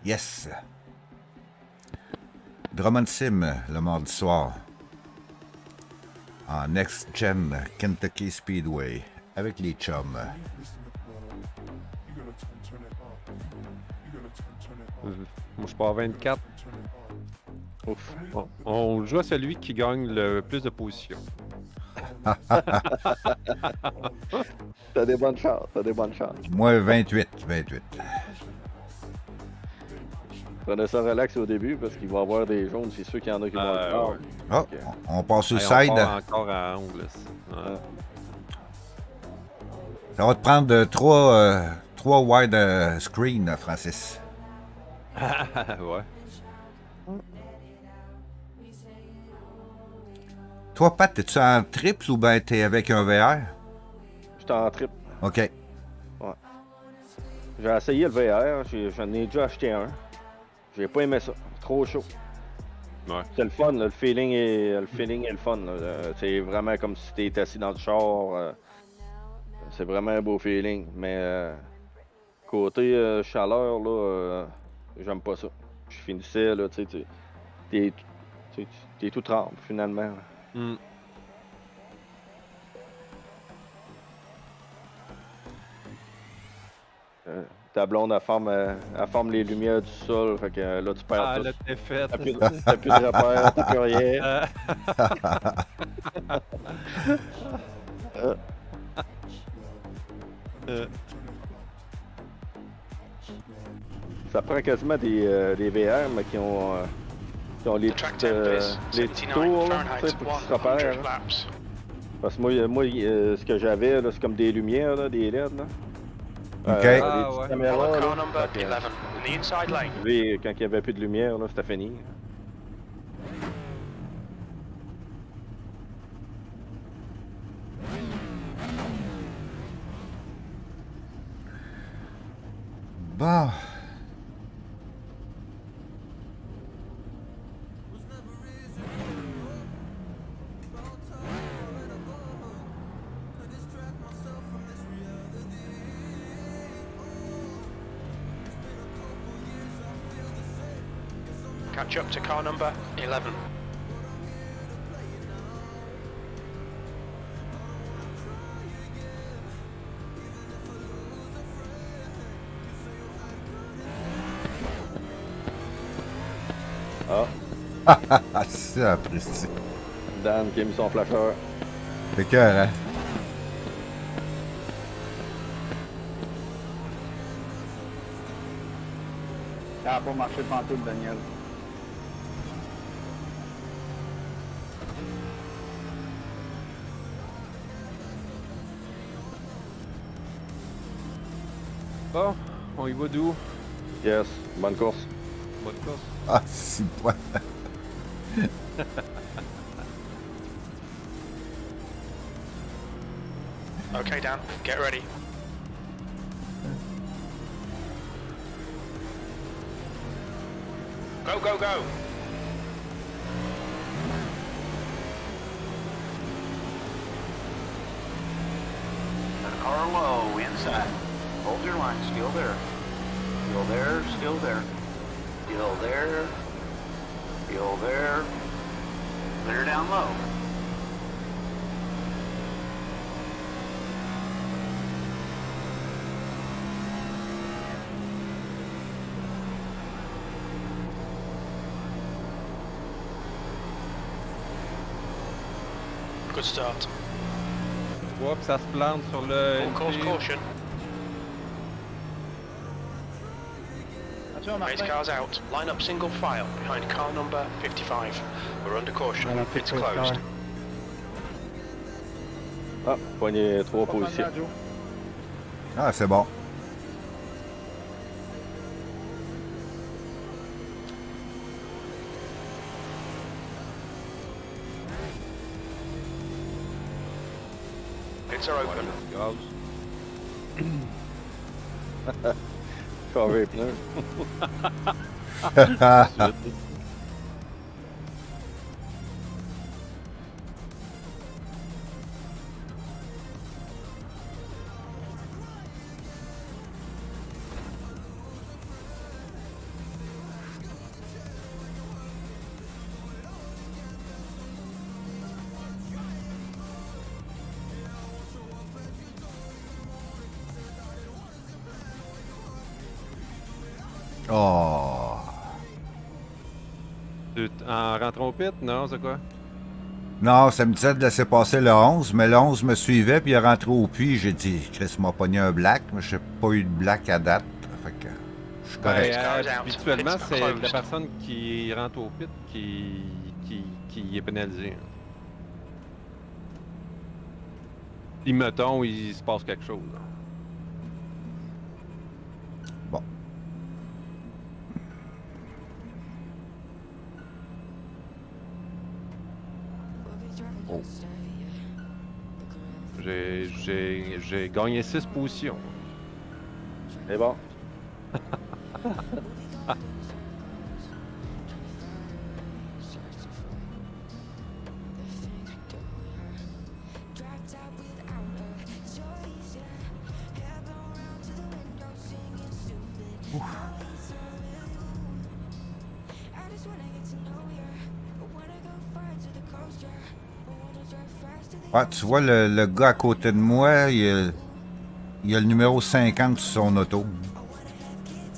Yes! Drummond Sim, le mardi soir. En Next Gen Kentucky Speedway. Avec les chums. Moi, je pars 24. Ouf. On joue à celui qui gagne le plus de positions. T'as des bonnes chances, t'as des bonnes chances. Moi, 28. Prenez ça relax au début parce qu'il va y avoir des jaunes, c'est sûr qu'il y en a qui vont le faire. Ouais. Oh, okay. On passe sur le hey, side. On part encore à angle. Ouais. Ça va te prendre trois wide screen, Francis. Ouais. Toi, Pat, es-tu en triple ou ben t'es avec un VR? J'étais en triple. OK. Ouais. J'ai essayé le VR, j'en ai déjà acheté un. J'ai pas aimé ça. Trop chaud. Ouais. C'est le fun, là. Le feeling est le fun. C'est vraiment comme si t'étais assis dans le char. C'est vraiment un beau feeling. Mais côté chaleur, là, j'aime pas ça. Je finissais, là, tu sais, t'es tout trempe, finalement. Mm. Ta blonde, elle forme les lumières du sol, fait que là, tu perds tout. Là, t'es fait. T'as plus de repères, t'as plus rien. Ça prend quasiment des VR, mais qui ont les petits tours, là, pour qu'ils se repèrent. Là. Parce que moi ce que j'avais, c'est comme des lumières, là, des LED. Là. OK. Des petites caméras, là. Lui, quand il n'y avait plus de lumière, là, c'était fini. Bon. Catch up to car number 11. Ah. Ça, apprécié. Dan qui a mis son flasheur. C'est cœur, hein? Ça n'a pas marché pantoute, Daniel. Bon, on y va d'où? Yes, bonne course. Bonne course. Ah, si, ouais. Okay, Dan, get ready. Go, go, go! That car low, inside. Hold your line, still there. Still there, still there. Still there. Still there. Clear down low. Good start. Ouais, puis ça se plante sur le. Full course caution. Race cars out. Line up single file behind car number 55. We're under caution. It's closed. Ah, poignet 3 positions. Ah, c'est bon. Pits are open. Changer les pneus. Oh. En rentrant au pit? Non, c'est quoi? Non, ça me disait de laisser passer le 11, mais le 11 me suivait, puis il est rentré au puits. J'ai dit, Chris m'a pogné un black, mais j'ai pas eu de black à date. Fait que je suis correct. Habituellement, c'est la personne qui rentre au pit qui est pénalisée. Si, mettons, il se passe quelque chose. Là. Bon. Oh. J'ai gagné 6 positions. C'est bon. Ah, tu vois, le gars à côté de moi, il a le numéro 50 sur son auto.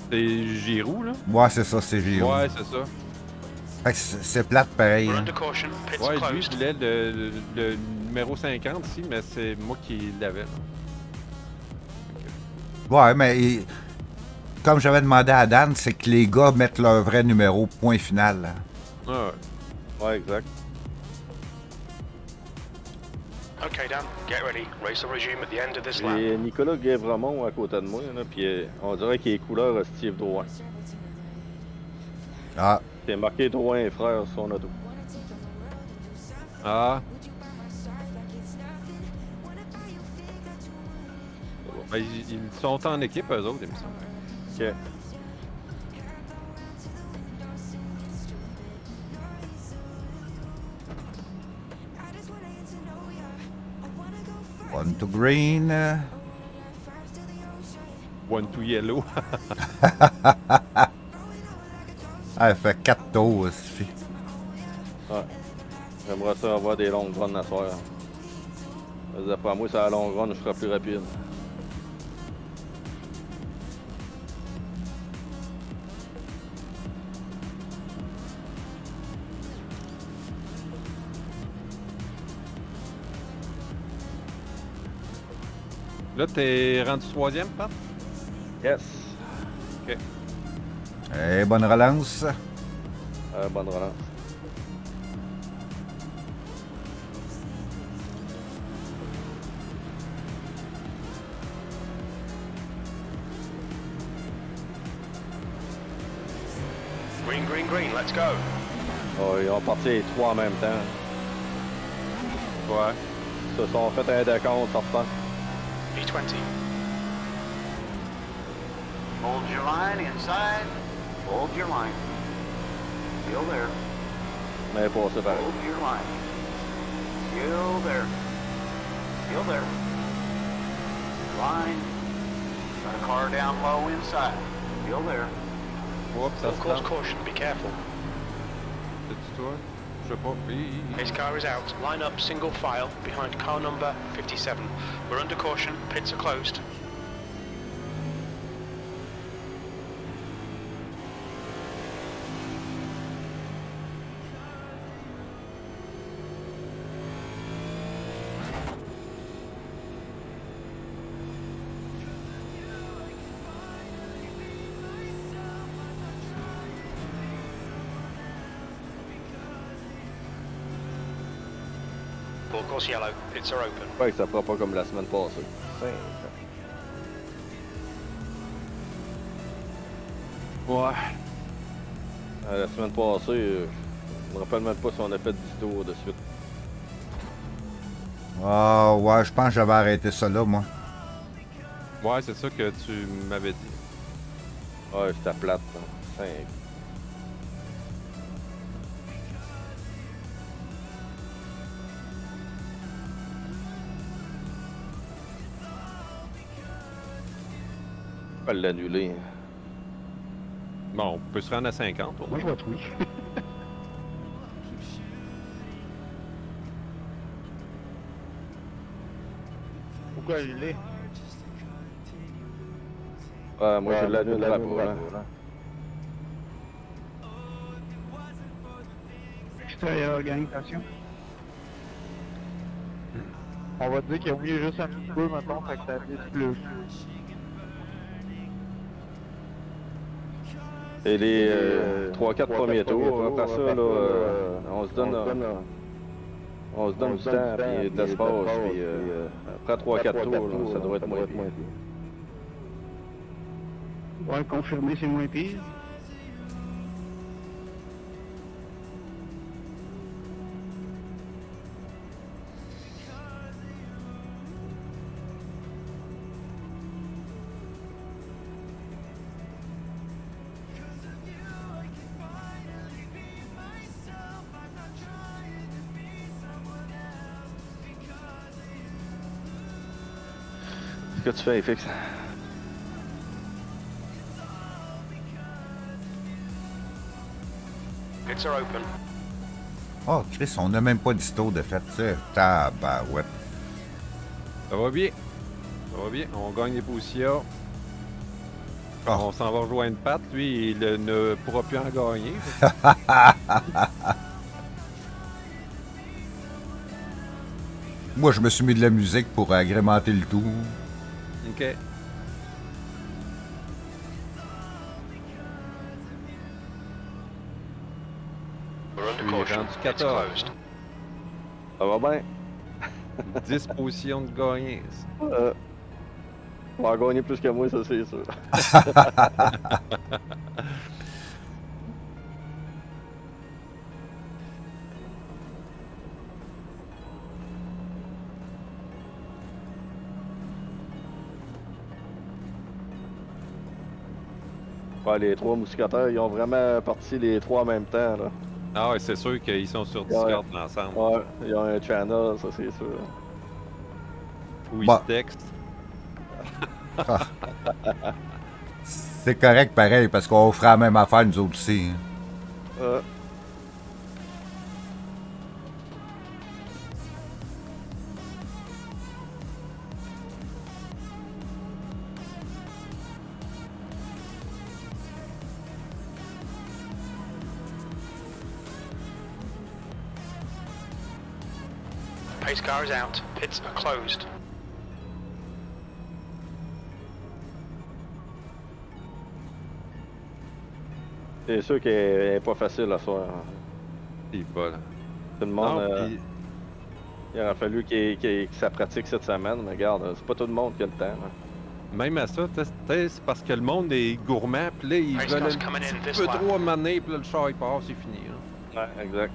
C'est Giroud, là? Ouais, c'est ça, c'est Giroud. Ouais, c'est ça. Fait que c'est plate pareil. Hein. Ouais, lui, il voulait le numéro 50 ici, mais c'est moi qui l'avais. Ouais, mais comme j'avais demandé à Dan, c'est que les gars mettent leur vrai numéro, point final. Hein. Ah ouais. Ouais, exact. Okay, Dan, get ready. Race will resume at the end of this lap. J'ai Nicolas Guévremont à côté de moi, là, puis on dirait qu'il est couleur Steve Drouin. Ah. C'est marqué Drouin et frère sur son auto. Ah. Ben, ils sont en équipe, eux autres, il me semble. Ok. One to green. One to yellow. Elle fait 4 tours, ça suffit. Ouais. J'aimerais ça avoir des longues runs à soir. D'après moi, c'est la longue run, je serai plus rapide. Là, t'es rendu 3e, Pat? Yes. Ok. Hey, bonne relance. Bonne relance. Green, green, green, let's go. Oh, ils ont parti les trois en même temps. Ouais. Ils se sont fait un décompte sortant. P20. Hold your line inside. Hold your line. Still there. Mais pas ça pareil. Hold your line. Still there. Still there. Line. Got a car down low inside. Still there. Oups, ça Of se course, tente. caution, be careful. C'est-tu toi? Je sais pas. His car is out. Line up single file behind car number 57. We're under caution. Pits are closed. Full course yellow. Pits are open. Ouais, que ça fera pas comme la semaine passée. Ouais. La semaine passée, je me rappelle même pas si on a fait 10 tours de suite. Ah, ouais, je pense que j'avais arrêté ça là, moi. Ouais, c'est ça que tu m'avais dit. Ouais, c'était plate. Hein. 5. Pas l'annuler. Bon, on peut se rendre à 50. Moi, je vote oui. Pourquoi annuler? Ouais, moi je Ouais, l'annule l'annule pas. là. extérieur, gang, attention. On va dire qu'il a oublié juste un petit peu, mettons, fait que ça vise plus. Et les 3-4 premiers tours, après ça, là, on se donne du temps, puis de l'espace, puis après 3-4 tours, là, ça doit être moins pire. Ouais, confirmé, c'est moins pire. Qu'est-ce que tu fais, FX? Pits are open. Oh, Chris, on n'a même pas d'histo de fait, tu sais. Tabarouette. Ça va bien. Ça va bien. On gagne des positions. Oh. On s'en va rejoindre Pat. Lui, il ne pourra plus en gagner. Moi, je me suis mis de la musique pour agrémenter le tout. OK. We're under Lui, caution. rendu It's 14. closed. Ça va bien? 10 positions de gagner. On va gagner plus que moi, ça c'est sûr. Ouais, les 3 mousquetaires, ils ont vraiment parti les 3 en même temps, là. Ah ouais, c'est sûr qu'ils sont sur Discord ensemble. Ouais, ils ont un channel, ça c'est sûr. Ou ils Bah. se textent. C'est correct pareil, parce qu'on fera la même affaire nous autres aussi. Hein. Pace car is out. Pits are closed. C'est sûr qu'elle est pas facile à soir. C'est pas là. Tout le monde, Non, puis- il aurait fallu que ça pratique cette semaine, mais regarde, c'est pas tout le monde qui a le temps. Là. Même à ça, c'est parce que le monde est gourmand, puis là, ils Race veulent un car's coming in petit this peu lap. trop à maner, puis là, le char, il part, c'est fini. Hein. Ouais, exact.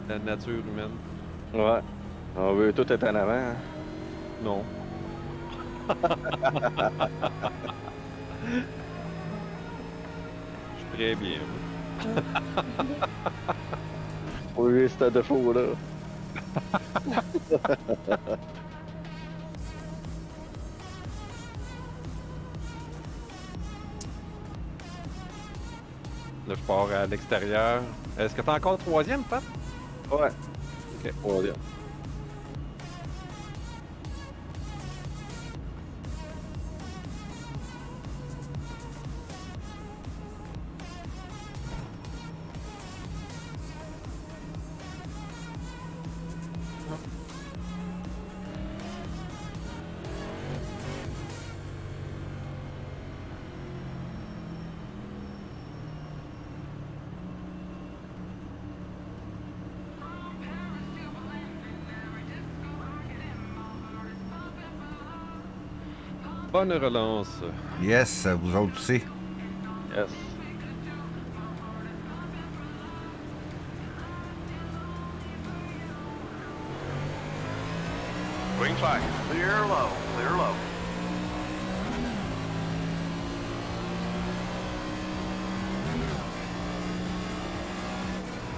La nature humaine. Ouais. On veut tout être en avant. Hein. Non. Je suis très bien. Oui, c'était de faux, là. Là, je pars à l'extérieur. Est-ce que t'es encore troisième, Pat? Ouais. Ok. On va dire. Bonne relance. Yes, vous autres aussi. Yes. Green flag. Clear low, clear low.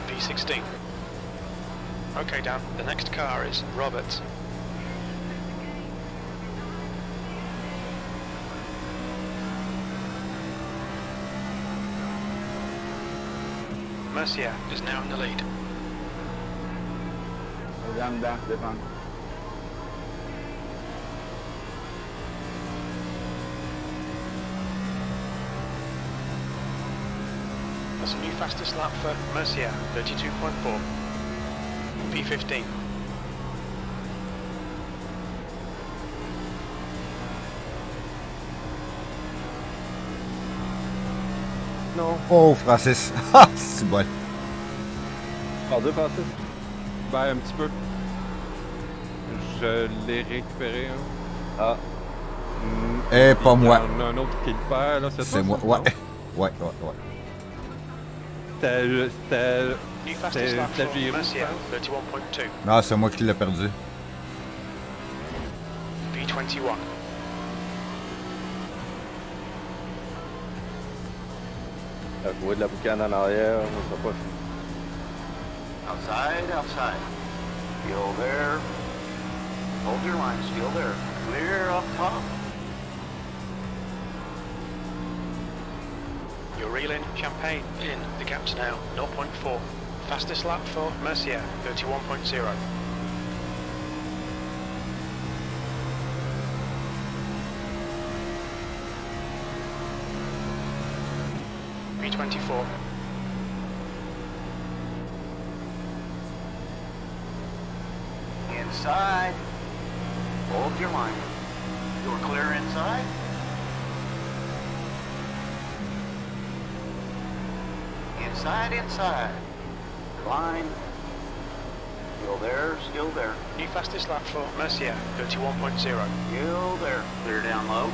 P16. Okay, Dan. The next car is Robert. Mercier is now in the lead. Regarde dedans, devant. That's a new fastest lap for Mercier, 32.4. P15. Non. Oh, Francis. Ah, c'est bon. Perdu, Francis? Ben, un petit peu. Je l'ai récupéré. Hein. Ah, Eh, pas moi. Il y en a un autre qui le perd, là, c'est C'est moi. ça? Ouais. Non? Ouais. C'était New fastest lap la for Giroud, Mercier, je pense. 31.2. Non, c'est moi qui l'ai perdu. P21. vous voyez de la boucane en arrière, je sais pas. Outside, outside. Still there. Hold your line, still there. Clear up top. You're reeling Champagne in. The gap's now 0.4. Fastest lap for Mercier, 31.0. P24. Inside. Hold your line. You're clear inside. Inside, inside. Line. Still there, still there. New fastest lap for Mercier, 31.0. Still there. Clear down low.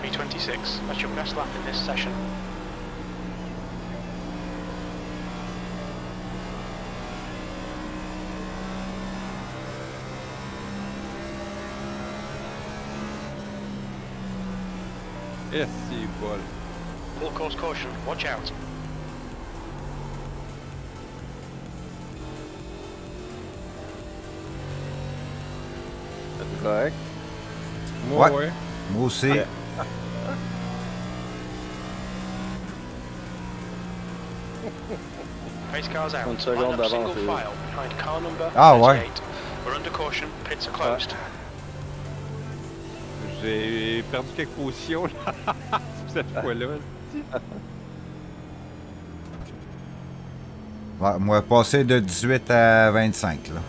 P26. That's your best lap in this session. Eh, c'est bol. Full course caution, watch out. C'est correct? Moi, Ouais. ouais. Moi aussi. Pace cars out. Une seconde Line up d'avance, single c'est file behind car number Ah, ouais. 38. We're under caution, pits are closed. J'ai perdu quelques positions là. Cette fois-là. Ouais, moi, passer de 18 à 25, là.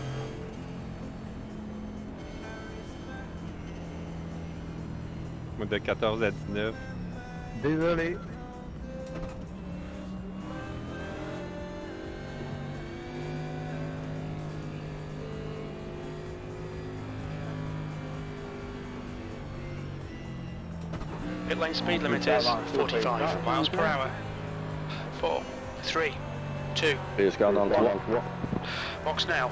Moi, de 14 à 19. Désolé. Pit lane speed limit is 45 miles per hour. 4, 3, 2, Pace car dans le 3. box now.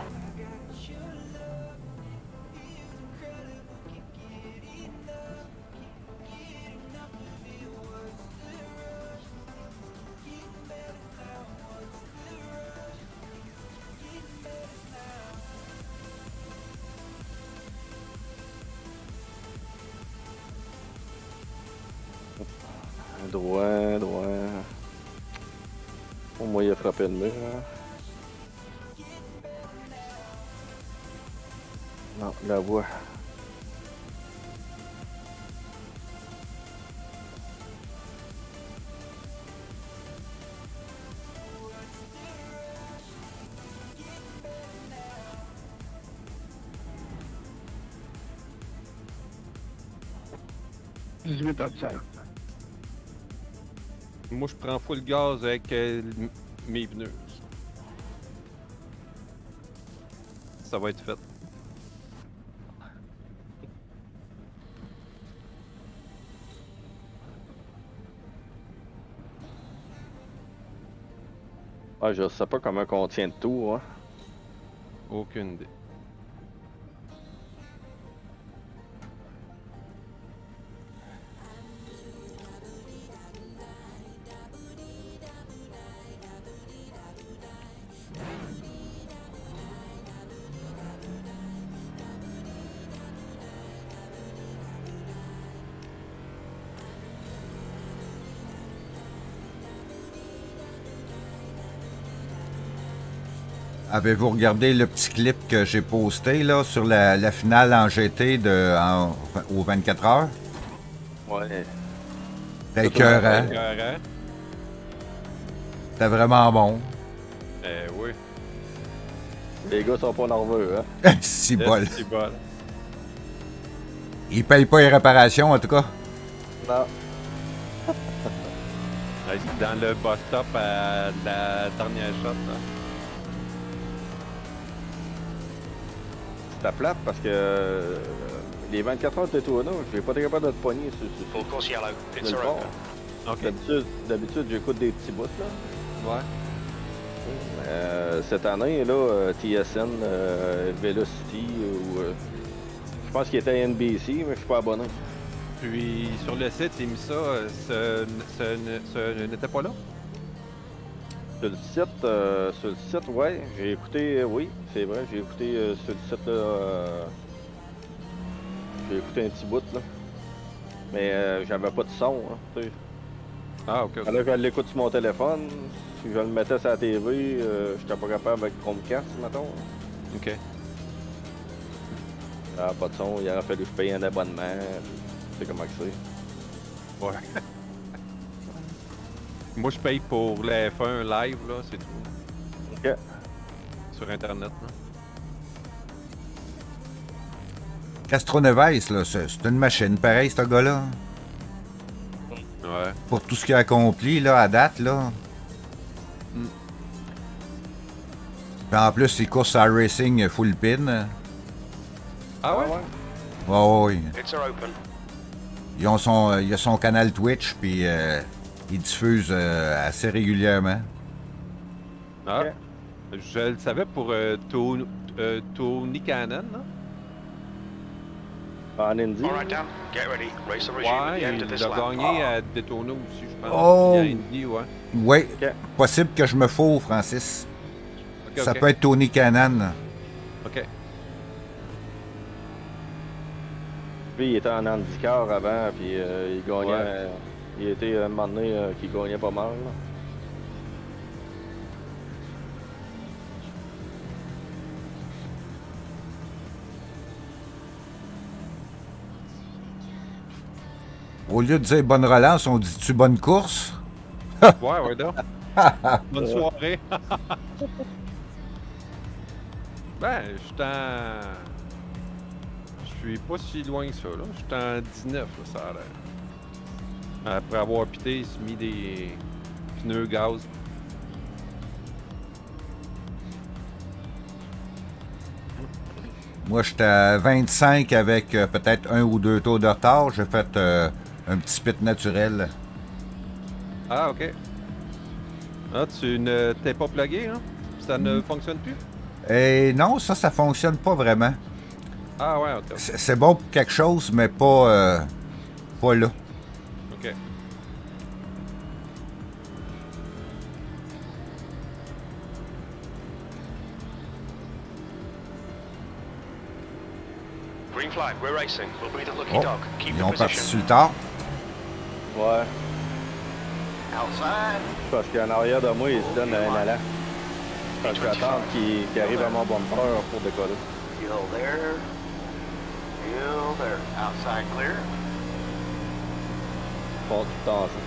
Droit, droit. Au moins, il a frappé le mur. Hein. Non, la voie. Moi, je prends full gaz avec mes pneus. Ça va être fait. Ah, je sais pas comment on tient de tout, hein. Aucune idée. Avez-vous regardé le petit clip que j'ai posté là, sur la finale en GT aux 24 heures? Ouais. C'était écœurant. Écœurant. C'était vraiment bon. Oui. Les gars sont pas nerveux, hein? Si bol. C'est bol. Ils payent pas les réparations, en tout cas. Non. Dans le bus stop à la dernière shot, là. C'était plate parce que les 24 heures de Daytona, je n'ai pas été capable de te pogner sur Full course yellow. Pits le are port. open. OK. D'habitude, j'écoute des petits bouts, là. Ouais. Cette année, là, TSN, Velocity, ou je pense qu'il était à NBC, mais je suis pas abonné. Puis sur le site, il mis ça, ce n'était pas là? Sur le site, ouais, j'ai écouté, oui, c'est vrai, j'ai écouté sur le site, là, j'ai écouté un petit bout, là. Mais j'avais pas de son, hein, tu sais. Ah, OK. Alors que je l'écoute sur mon téléphone, si je le mettais sur la TV, j'étais pas capable avec Chromecast, mettons. OK. Ah, pas de son, il aurait fallu que je paye un abonnement. Tu sais comment que c'est. Ouais. Moi, je paye pour le F1 live, là, c'est tout. Ok. Sur Internet, là. Castroneves, là, c'est une machine pareil, ce gars-là. Ouais. Pour tout ce qu'il a accompli, là, à date, là. Mm. Puis en plus, il course à racing full pin. Ah ouais? Ouais, ouais. Pits are open. Il a son canal Twitch, puis il diffuse assez régulièrement. Ah. Ok. Je le savais pour Tony Cannon, là. En Indy. All right, Dan. Get ready. Race will resume at Ouais, the end of il this a lap. gagné à Daytona aussi, je pense. Oh! Il a Indy, ouais. Oui, Ok. possible que je me fous, Francis. Ok, Ça ok. peut être Tony Cannon. OK. Lui, il était en handicap avant, puis il gagnait. Ouais. Il était un moment donné qu'il gagnait pas mal. Là. Au lieu de dire bonne relance, on dit-tu bonne course? Ouais, ouais, donc. Bonne soirée. Ben, je suis pas si loin que ça, là. Je suis en 19, là, ça a l'air. Après avoir pité, il s'est mis des pneus gaz. Moi, j'étais à 25 avec peut-être 1 ou 2 tours de retard. J'ai fait un petit pit naturel. Ah, OK. Ah, tu ne t'es pas plugué, hein? Ça ne fonctionne plus? Et non, ça fonctionne pas vraiment. Ah, ouais, OK. C'est bon pour quelque chose, mais pas là. OK. Green flag. We're racing. We'll be the lucky Oh, dog. Keep ils the ont parti position. sur le tard. Ouais. Outside. Parce qu'en arrière de moi, il se donne un allant. Parce que j'attends qu'il arrive à mon bumper pour décoller. Still there. Still there. Outside clear. Ils font tout le temps ça.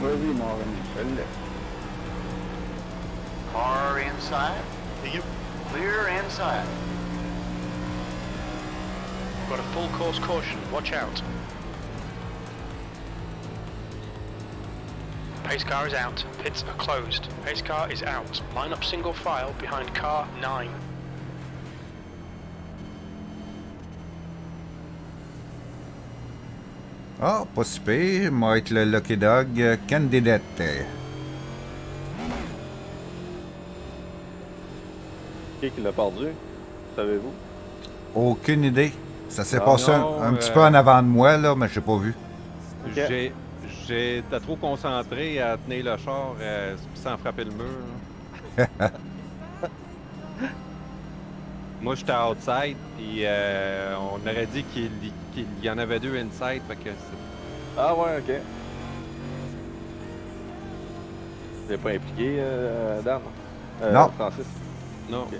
Vas-y, Marvin, fais-le. Car inside. Clear inside. Got a full course caution. Watch out. Pace car is out. Pits are closed. Pace car is out. Line up single file behind car 9. Ah, pas si pire. Moi, être le Lucky Dog candidate. Qui l'a perdu? Savez-vous? Aucune idée. Ça s'est Ah passé non, un petit peu en avant de moi, là, mais je l'ai pas vu. Ok. J'étais trop concentré à tenir le char sans frapper le mur. là. Moi, j'étais outside, puis on aurait dit qu'il y en avait deux inside, fait que Ah ouais, ok. T'es pas impliqué, Dan? Non. Francis? non. Ok.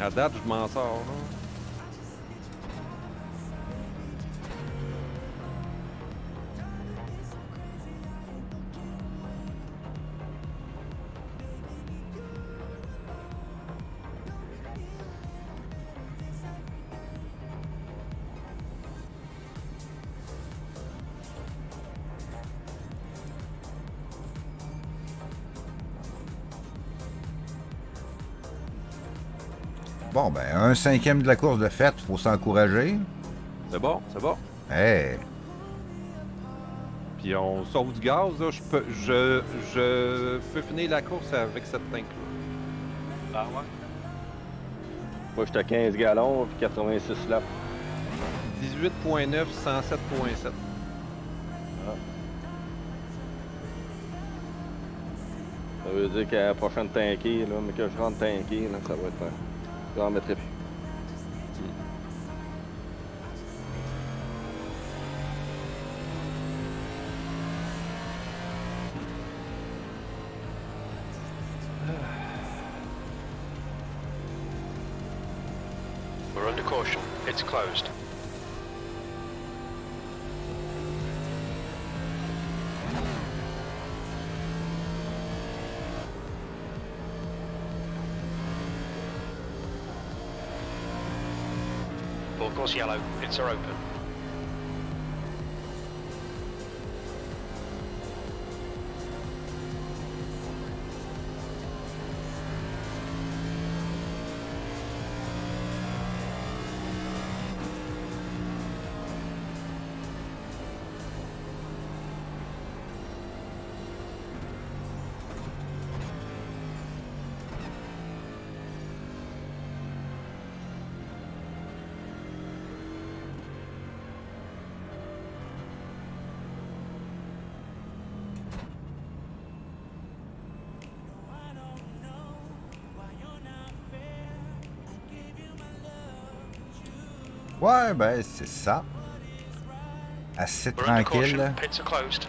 À date, je m'en sors. Là. Bon, ben, un cinquième de la course de fête, faut s'encourager. C'est bon, c'est bon. Hey! Puis on sauve du gaz, là. Je peux finir la course avec cette tank-là. Ah ouais? Moi, j'étais à 15 gallons, puis 86 laps. 18.9, 107.7. Ça veut dire qu'à la prochaine tankée, là, mais que je rentre tankée, là, ça va être... J'en mettrai plus. We're under caution. It's closed. Full course yellow. Pits are open. Ouais, ben, c'est ça. Assez We're under tranquille. caution. Pits are closed.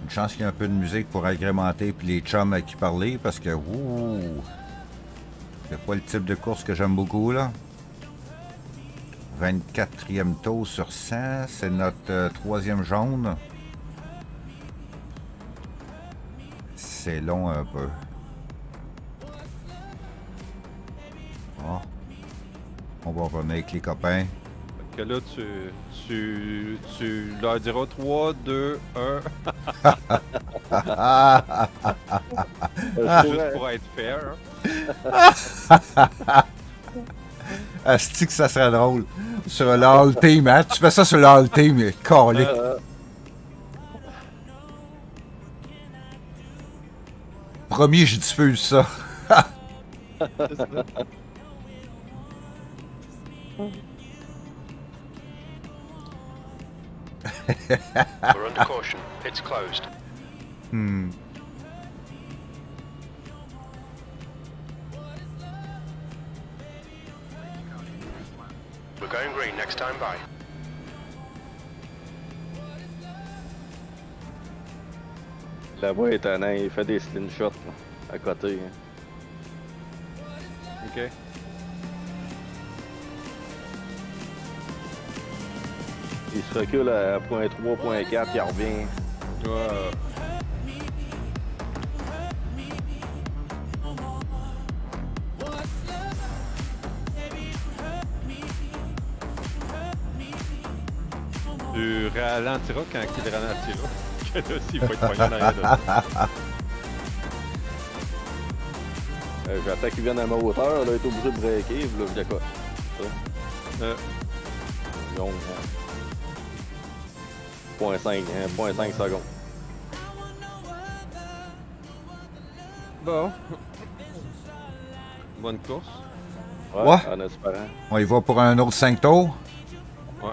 Une chance qu'il y ait un peu de musique pour agrémenter puis les chums à qui parler parce que, ouh, c'est pas le type de course que j'aime beaucoup, là. 24e tour sur 100, c'est notre troisième jaune. C'est long un peu. Bon. On va revenir avec les copains. Fait que là, tu leur diras 3, 2, 1. Juste pour être fair. Asti que ça serait drôle. Sur le All Team, hein? Tu fais ça sur le All Team, mais calique. Promis, je diffuse ça. We're under caution. Pits closed. We're going green next time by. La voix est tannant, il fait des slingshots là, à côté. Hein. OK. Il se recule à point 3, point 4, il revient. Ouais. Tu ralentiras quand il ralentira. Que là, s'il faut être poigné dans rien de ça. J'attends qu'il vienne à ma hauteur, là, il est obligé de breaker, puis là, je décolle. Donc, 0.5 secondes. Bon. Bonne course. Ouais. En espérant. On y va pour un autre 5 tours? Ouais.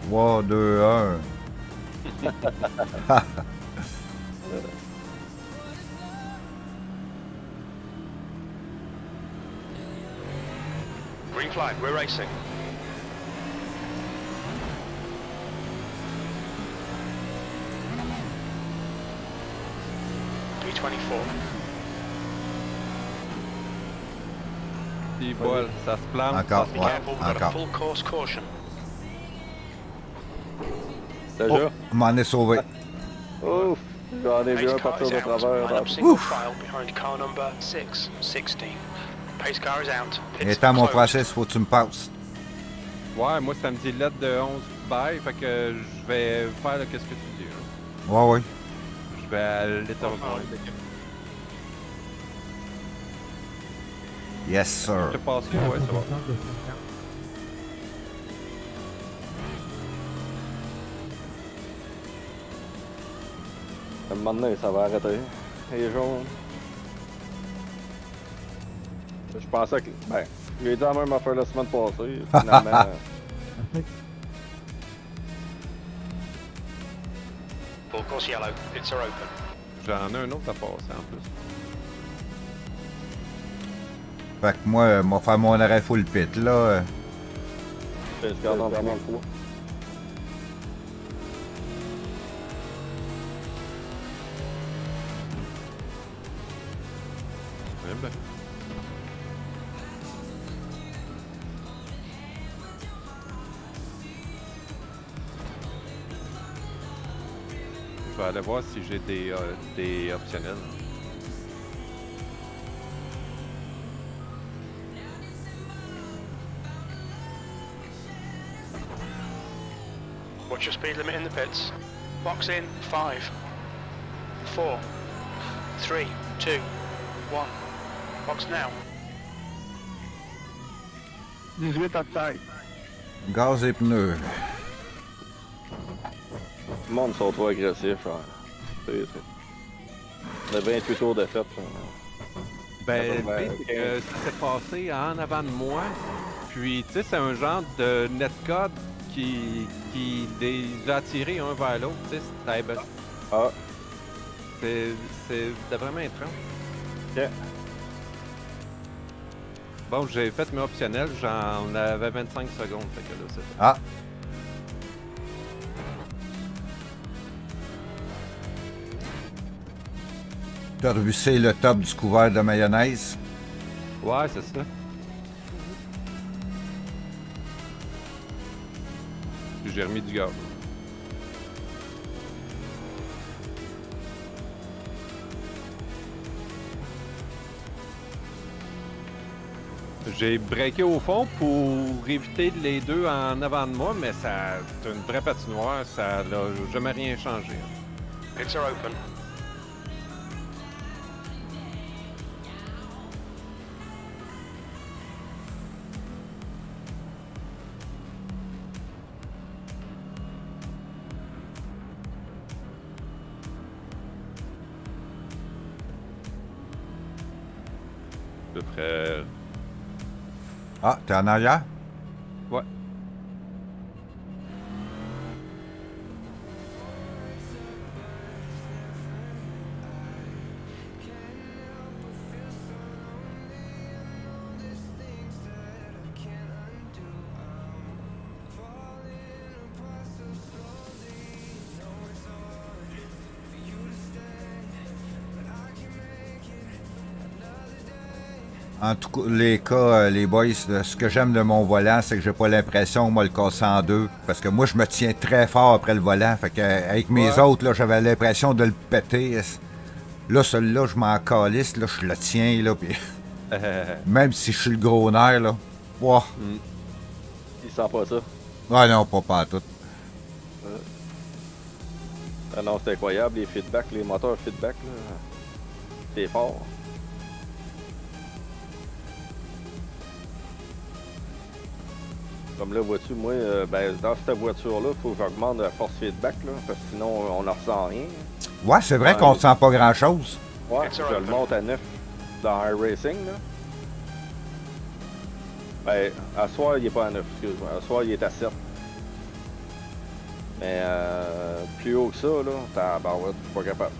Trois, deux, un. Green flag, we're racing. P24. Petit bol, ça se plante. Encore, Be ouais, careful, we've got a encore. full course caution. Déjà? Oh, m'en est sauvé. Ouf! J'en ai vu Pace un car partir is de out. travers. Line dans- up single file behind car number 616. Pace car is out. Et Pits tant mon closed. process, faut que tu me passes. Ouais, moi, ça me dit lettre de 11 bye, fait que je vais faire le qu'est-ce que tu dis. Là. Ouais, ouais. Je vais à l'état Yes, sir. Je te passe, ouais, ça va. À un moment donné, ça va arrêter. Les jaunes. Je pensais que. Ben, j'ai dit la même affaire la semaine passée. Finalement. Full course yellow. Pits are open. J'en ai un autre à passer en plus. Fait que moi, m'a faire mon arrêt full pit, là. Je garde dans le trou. Eh ben. Je vais aller voir si j'ai des optionnels. Watch your speed limit in the pits. Box in 5, 4, 3, 2, 1. Box now. 18 à tête. Gaz et pneus. Le monde sont trop agressifs. Hein. On a 28 tours de fête. Ben, Ça va le bien, pire, c'est que ça s'est passé en avant de moi. Puis, tu sais, c'est un genre de netcode qui les a attirés un vers l'autre. Tu sais, c'était Ah, c'était vraiment étrange. ok. Bon, j'ai fait mes optionnels, j'en avais 25 secondes. Fait que là, c'est ça. Ah. T'as revissé le top du couvert de mayonnaise. Ouais, c'est ça. Puis j'ai remis du gaz. J'ai breaké au fond pour éviter les deux en avant de moi, mais ça, c'est une vraie patinoire, ça n'a jamais rien changé. Pits are open. À peu près. Ah, t'es en arrière? Ouais. En tout cas, les cas, les boys, ce que j'aime de mon volant, c'est que j'ai pas l'impression de me le casser en deux. Parce que moi, je me tiens très fort après le volant. Fait que avec mes autres, là, j'avais l'impression de le péter. Là, celui-là, je m'en calisse, là, je le tiens, là, puis même si je suis le gros nerf, là. Wow. Il sent pas ça. Ah non, pas tout. Ah non, c'est incroyable, les feedbacks, les moteurs feedback, là. C'est fort. Comme là, vois-tu, moi, ben, dans cette voiture-là, il faut que j'augmente la force feedback, là, parce que sinon, on n'en ressent rien. Ouais, c'est vrai qu'on ne sent pas grand-chose. Ouais, je le monte à 9 dans iRacing, là. Ben, à soir, il n'est pas à 9, excuse-moi. À soir, il est à 7. Mais plus haut que ça, là, tabarouette, je suis pas capable.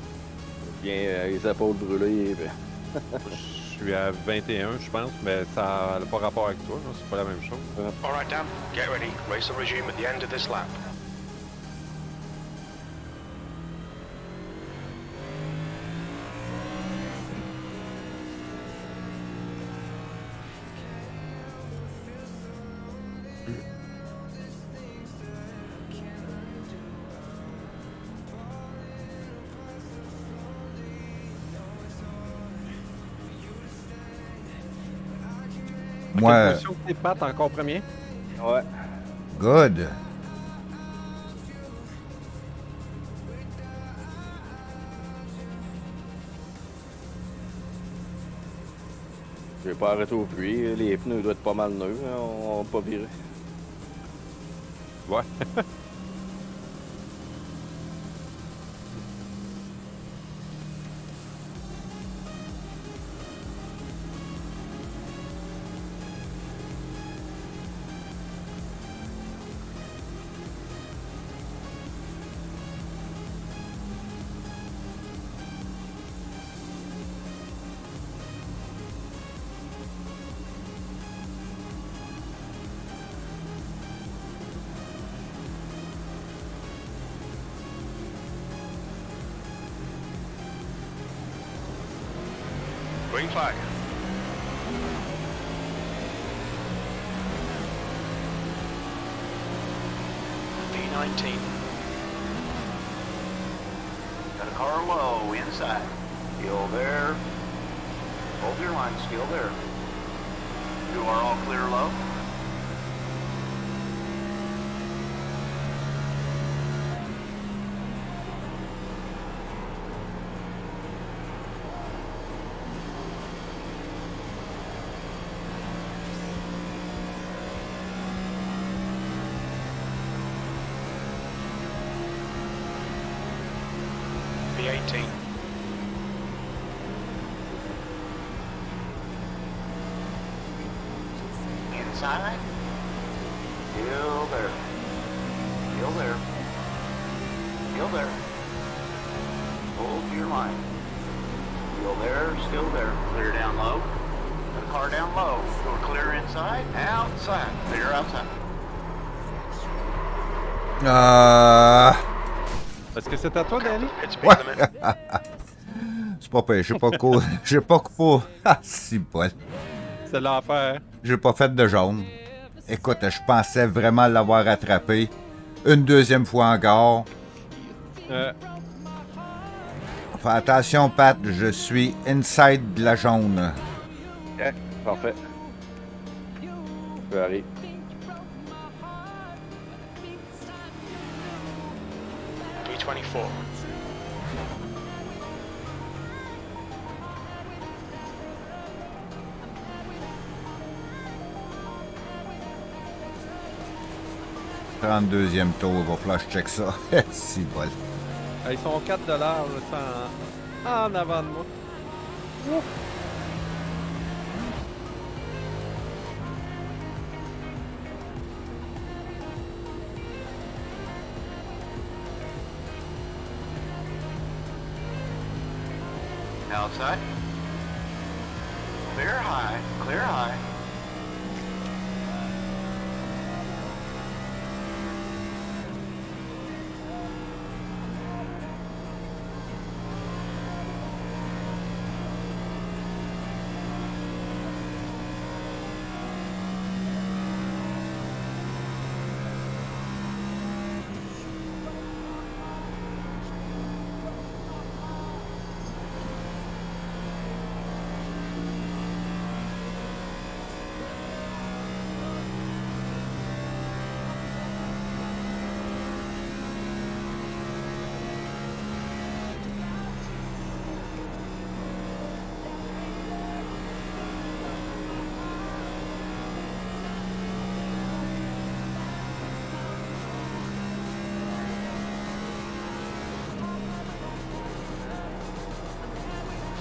Bien, les épaules brûlées. Je suis à 21, je pense, mais ça n'a pas rapport avec toi, c'est pas la même chose. All right, Dan, get ready. Race will resume at the end of this lap. Moi, Quelle position que t'es, Pat, encore premier? Ouais. good. J'ai pas arrêté au puits. Les pneus doivent être pas mal neufs. Hein, on va pas virer. Ouais. Green flag. V19. Got a car low inside. Still there. Hold your line, still there. You are all clear low. V18. Inside. Still there. Still there. Still there. Hold your line. Still there, still there. Clear down low. Got a car down low. Go clear inside. Outside. Clear outside. Est-ce que c'est à toi, Danny? It's speed limit. C'est pas pire, j'ai pas coupé. Ah, si bol. C'est l'enfer. J'ai pas fait de jaune. Écoute, je pensais vraiment l'avoir attrapé. Une deuxième fois encore. Fais attention, Pat, je suis inside de la jaune. Ok, parfait. Je peux arriver. V24. « 32e tour, il va falloir que je check ça. Si bol. Ils sont 4 $, là, en avant de moi. Ouf. Outside. Clear high. Clear high.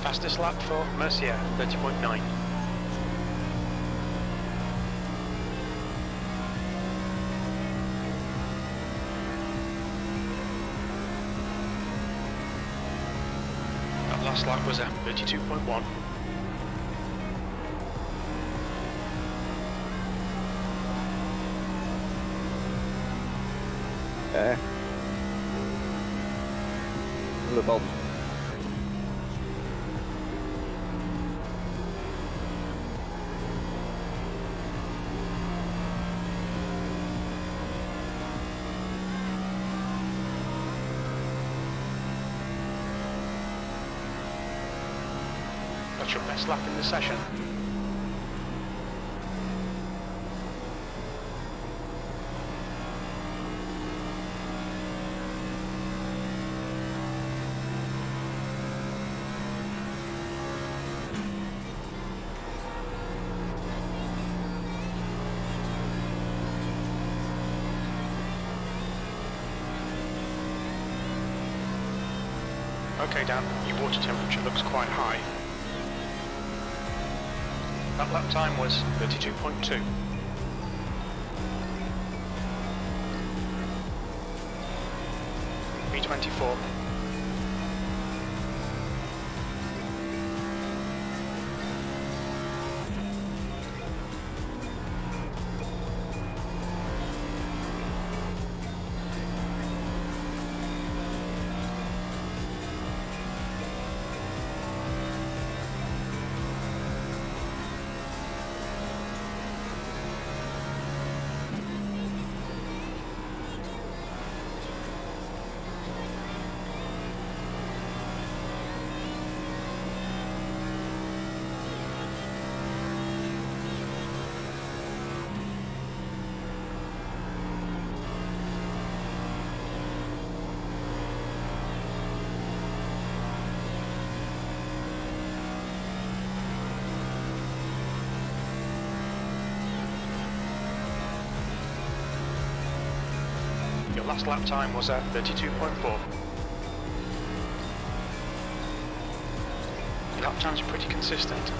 Fastest lap for Mercier, 30.9. That last lap was at 32.1. Okay. Le bord. That's your best lap in the session. Okay, Dan, your water temperature looks quite high. That lap time was 32.2. V24. Your last lap time was at 32.4. Your lap times are pretty consistent.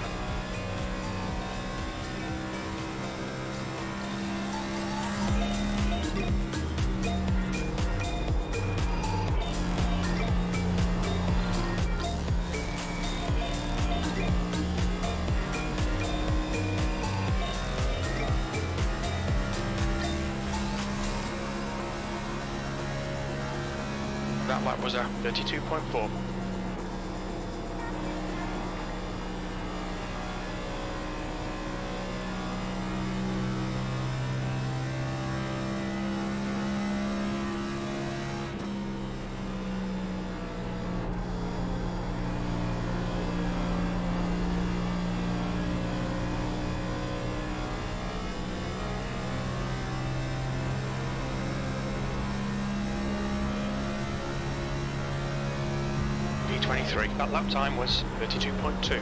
That lap was at 32.4. V23. That lap time was 32.2.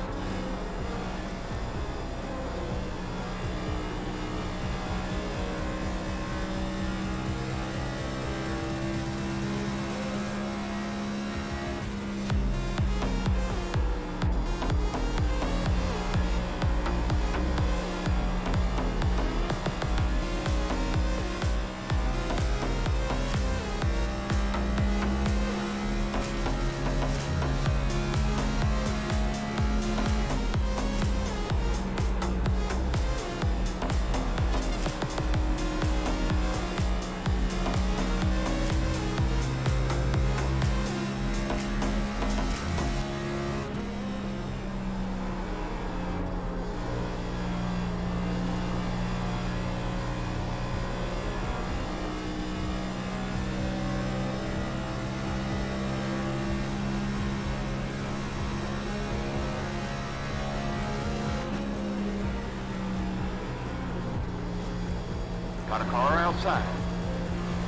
Got a car outside.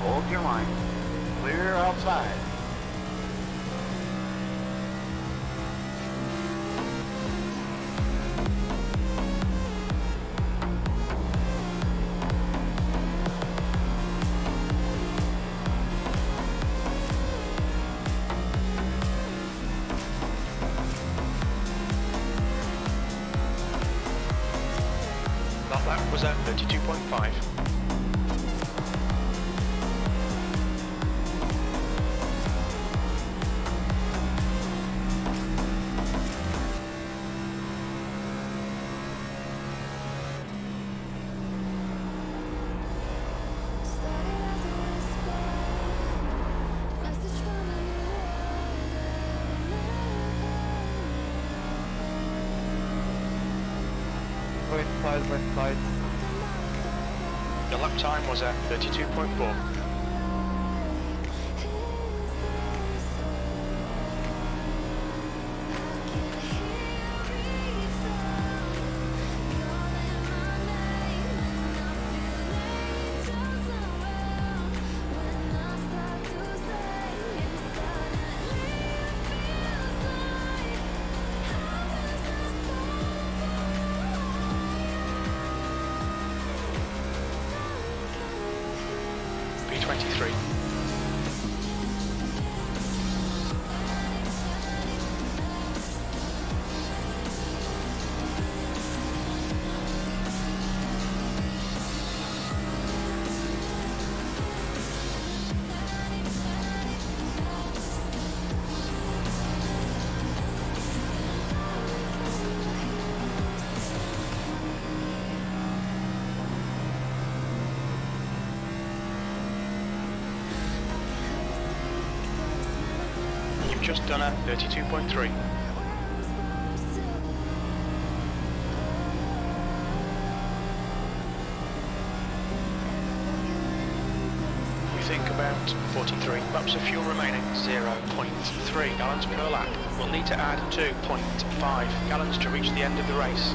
Hold your line. Clear outside. was at 32.5. Go inside. The lap time was at 32.4. P23. You've just done at 32.3. We think about 43 laps of fuel remaining, 0.3 gallons per lap. We'll need to add 2.5 gallons to reach the end of the race.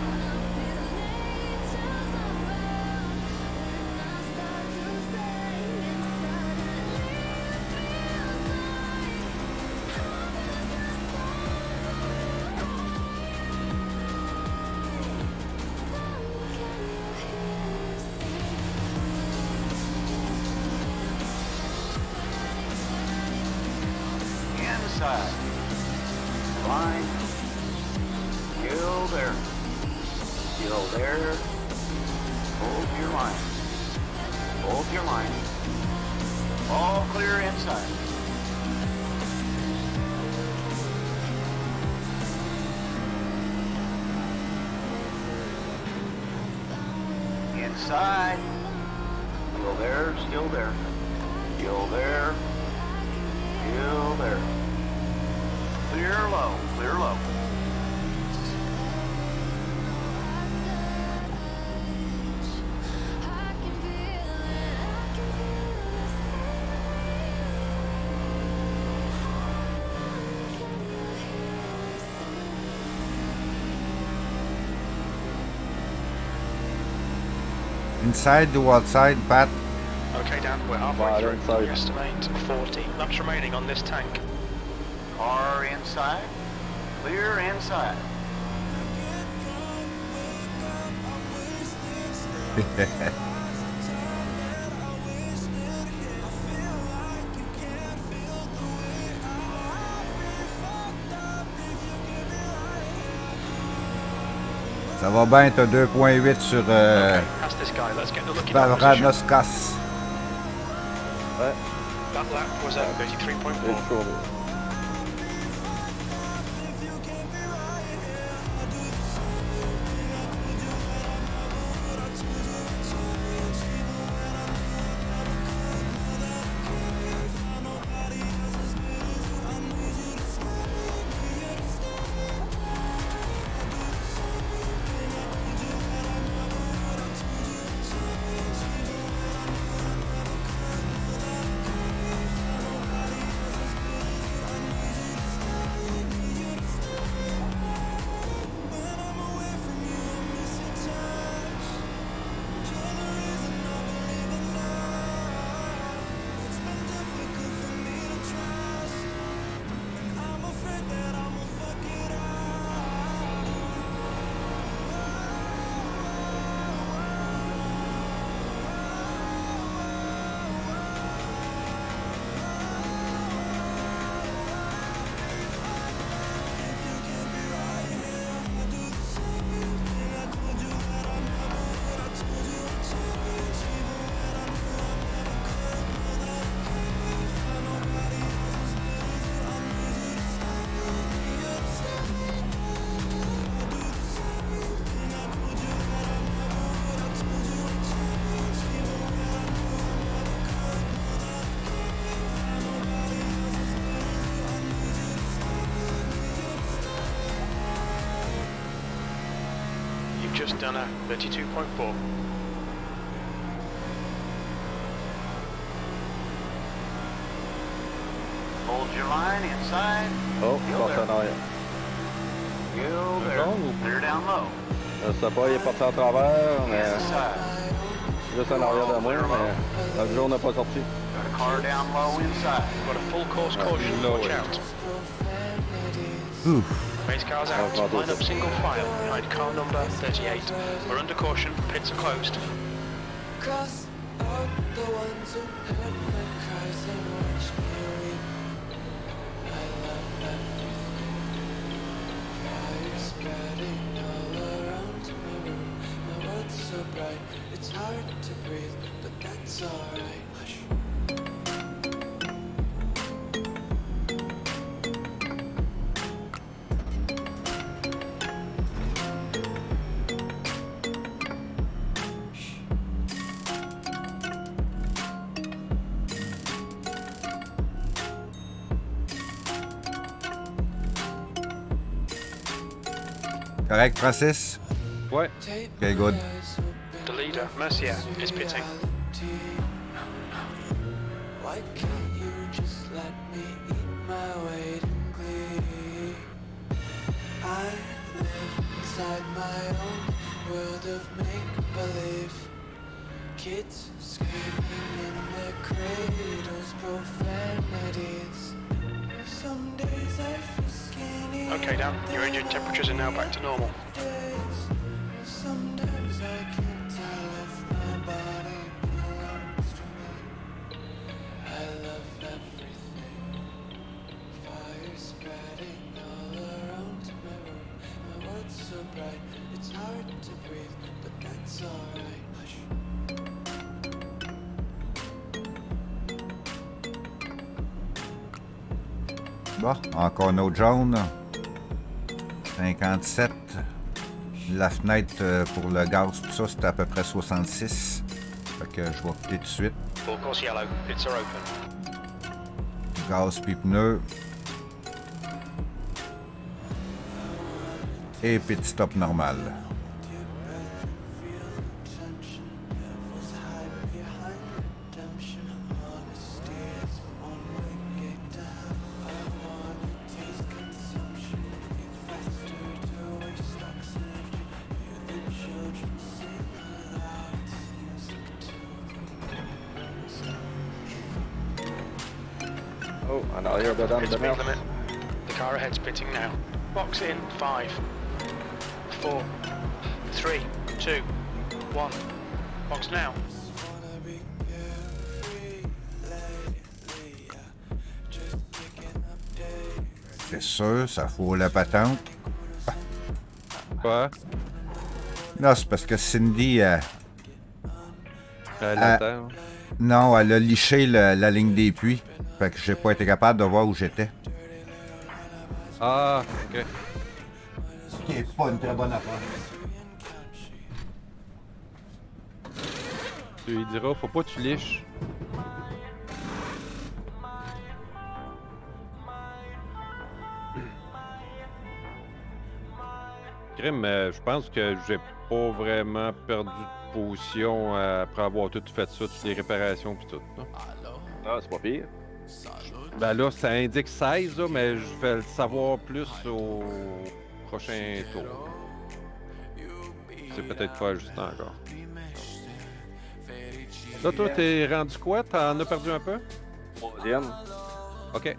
Inside. Line. Still there. Still there. Hold your line. Hold your line. All clear inside. Inside. Still there. Still there. Still there. Still there. Clear low, clear low. Inside or outside, Pat? Okay, Dan, we're halfway through. We estimate 40 laps remaining on this tank. Car inside. Clear inside. Ça va bien, t'as 2.8 sur Okay, past this guy, let's get the looking at position. Stavranoskas. Ouais, That lap was at 33.4. c'est chaud. just done a 32.4. Hold your line inside. Oh, Still porte en there. arrière. Still there. Wrong. Clear down low. Je sais pas, il est parti en travers, mais Inside. juste en arrière de moi, mais le jour n'a pas sorti. Got a car down low inside. Got a full course caution, low watch it. out. Race cars Oh, out, God, line up that's- single file behind car number 38. We're under caution, pits are closed. Cross out the ones who heard my cries and watched me weep. I love everything. Fire spreading all around my room. My world's so bright, it's hard to breathe, but that's alright. Hush. Correct, Francis? Ouais. Okay, good. The leader, Mercier, is pitting. Why can't you just let me eat my weight in glee? I live inside my own world of make-believe. Kids screaming in their cradles, profanities. Some days I feel skinny. Okay, Dan, your engine temperatures are now back to normal. Sometimes I can't tell if my body belongs to me. I love everything. Fire spreading all around my room. My world's so bright, it's hard to breathe, but that's alright. Hush. Bon, encore un autre jaune. 57. La fenêtre pour le gaz, tout ça, c'était à peu près 66. Fait que je vais quitter tout de suite. Full course yellow, pits are open. Gaz puis pneus. Et pit stop normal. Oh, en arrière dedans Pit de speed merde. limit. The car ahead's pitting now. Box in 5, 4, 3, 2, 1. Box now. Wanna be carefree lately, yeah. Just picking up days. C'est sûr, ça fout la patente. Quoi? Non, c'est parce que Cindy, L'attends. non, elle a liché la ligne des puits. Fait que j'ai pas été capable de voir où j'étais. Ah, ok. Ce qui est pas une très bonne affaire. Tu lui diras, faut pas que tu liches. Crime, je pense que j'ai pas vraiment perdu de position après avoir tout fait ça, toutes les réparations pis tout. Non? Ah, c'est pas pire. Ben là, ça indique 16, là, mais je vais le savoir plus au prochain tour. C'est peut-être pas juste encore. Là, toi, t'es rendu quoi? T'en as perdu un peu? Troisième. OK.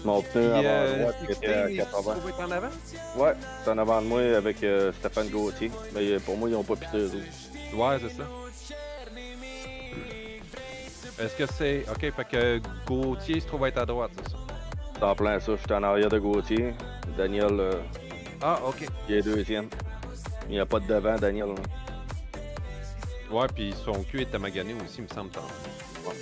Mon pneu Puis, avant droite qui 60, était à il 80. se trouve être en avant? Ouais, c'est en avant de moi avec Stéphane Gauthier. Mais pour moi, ils ont pas pité eux autres. Ouais, c'est ça. Est-ce que c'est... OK, fait que Gauthier se trouve être à droite, c'est ça? C'est en plein ça, je suis en arrière de Gauthier. Daniel, Ah, OK. il est deuxième. Il n'y a pas de devant, Daniel. Là. Ouais, puis son cul était magané aussi, il me semble. Ouais.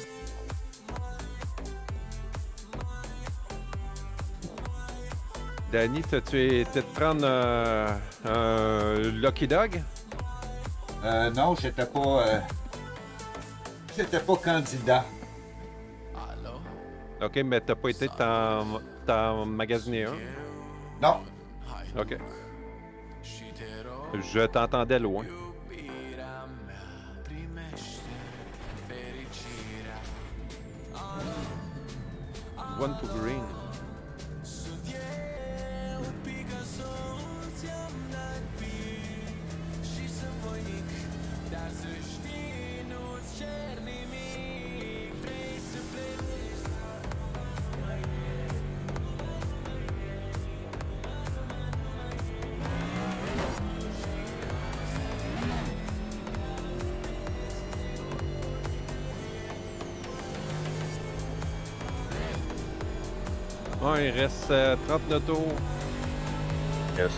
Danny, t'as-tu été te prendre un Lucky Dog? Non, j'étais pas candidat. OK, mais t'as pas été t'en magasiner un? Non. OK. Je t'entendais loin. One to green. Ouais, il reste 39 tours. Yes.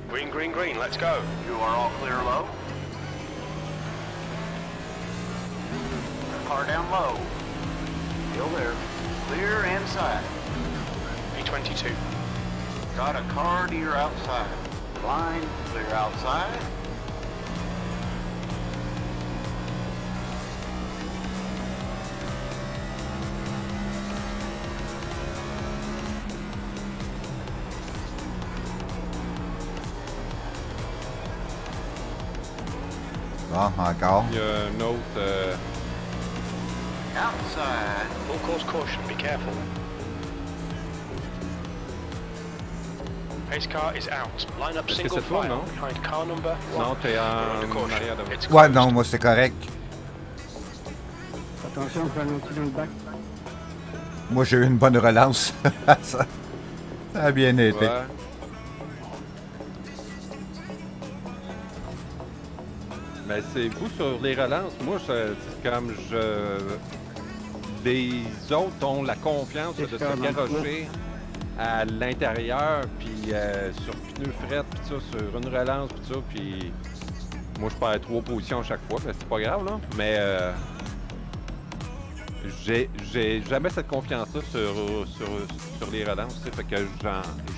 Green, green, green, let's go. You are all clear low. Car down low. Still there. Clear inside. P22. Got a car to your outside. Line clear outside. Bon, encore. Il y a un autre. Outside. Full course caution, be careful. Pace car is out. Line up Est-ce que single c'est toi, file non? behind car number Non, 1. t'es Under en caution. arrière de moi. It's Ouais, closed. non, moi c'est correct. Attention, on peut ralentir dans le bac. Moi j'ai eu une bonne relance. Ça a bien été. Ouais. Mais c'est vous sur les relances. Moi, c'est comme je. Les autres ont la confiance de se garrocher à l'intérieur, puis sur pneus fret, puis ça, sur une relance, puis ça, puis moi, je perds 3 positions à chaque fois, mais c'est pas grave, là. Mais j'ai jamais cette confiance-là sur les relances, tu sais, fait que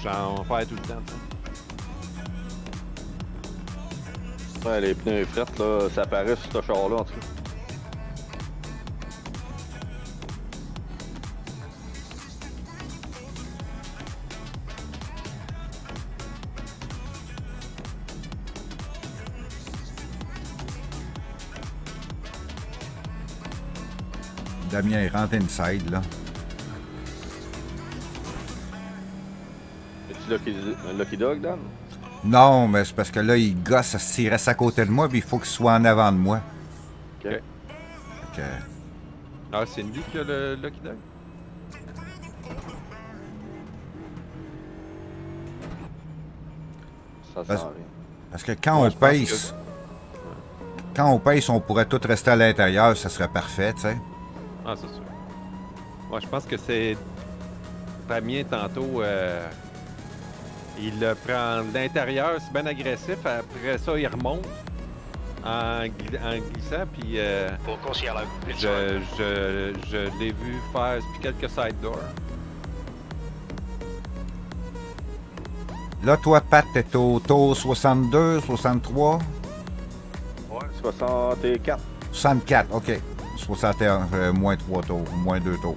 j'en perds tout le temps, tu sais. Ouais, les pneus fret, là, ça paraît sur ce char-là, en tout cas. Damien il rentre inside là. Es-tu Lucky Dog, Dan? Non, mais c'est parce que là, il gosse, s'il reste à côté de moi, puis il faut qu'il soit en avant de moi. OK. Fait que, Ah, c'est Nick qui a le Lucky Dog? Ça Parce- sent rien. parce que quand Ouais, on je pense pèse, quand on pèse, on pourrait tout rester à l'intérieur, ça serait parfait, tu sais. Ah, c'est sûr. Moi, je pense que c'est Damien tantôt. Il le prend de l'intérieur, c'est bien agressif. Après ça, il remonte en glissant. Puis Full course yellow. Inside. je l'ai vu faire quelques side doors. Là, toi, Pat, t'es au tour 62, 63, Ouais, 64. 64, OK. 61, moins 3 tours, moins 2 tours.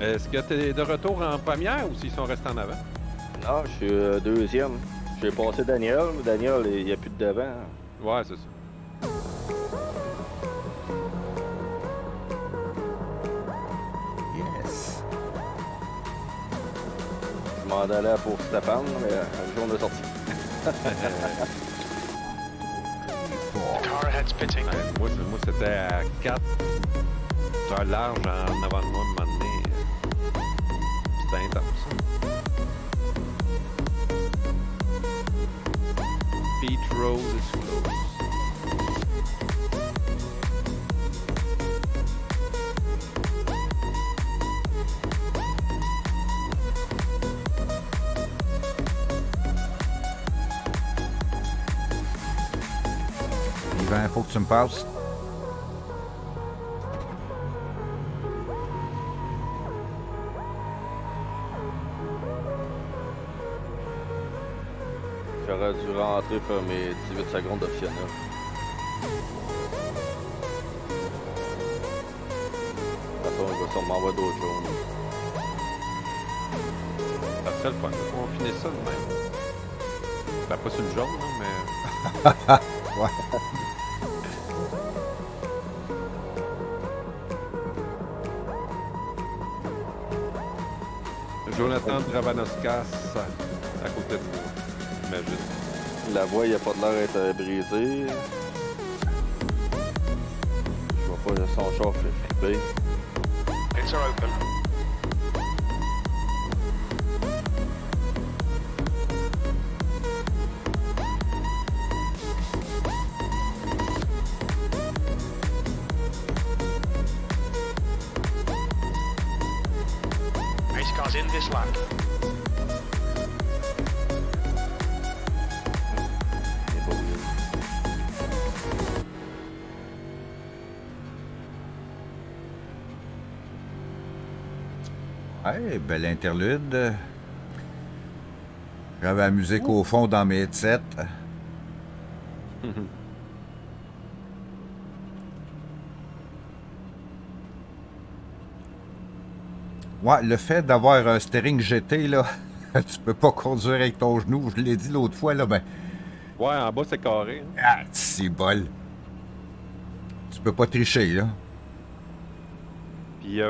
Est-ce que tu es de retour en première ou s'ils sont restés en avant? Non, je suis deuxième. J'ai passé Daniel, mais Daniel, il n'y a plus de devant. Ouais, c'est ça. Yes. Je m'en allais pour Stéphane, mais le jour de sortie. Car ahead's pitting. Ouais, moi c'était à 4 heures large en avant de moi, un moment donné. C'était intense. Beach Road is closed. Yvan, faut que tu me passes. J'aurais dû rentrer faire mes 18 secondes optionnelles. De toute façon, il va sûrement avoir d'autres choses. Ça serait le fun. On finit ça de même. Ben, pas sur le jaune, non, mais... Ouais. Jonathan Dravanoskas à côté de moi. Imagine. La voie, il a pas de l'air d'être brisée. Je vois pas son char flipper. Pits are open. Race cars in this lap. Il est pas obligé. Hey, belle interlude. J'avais la musique au fond dans mes headsets. Ouais, le fait d'avoir un steering GT, là, tu peux pas conduire avec ton genou. Je l'ai dit l'autre fois, là, ben... Ouais, en bas, c'est carré. Hein. Ah, c'est bol. Tu peux pas tricher, là. Puis il y a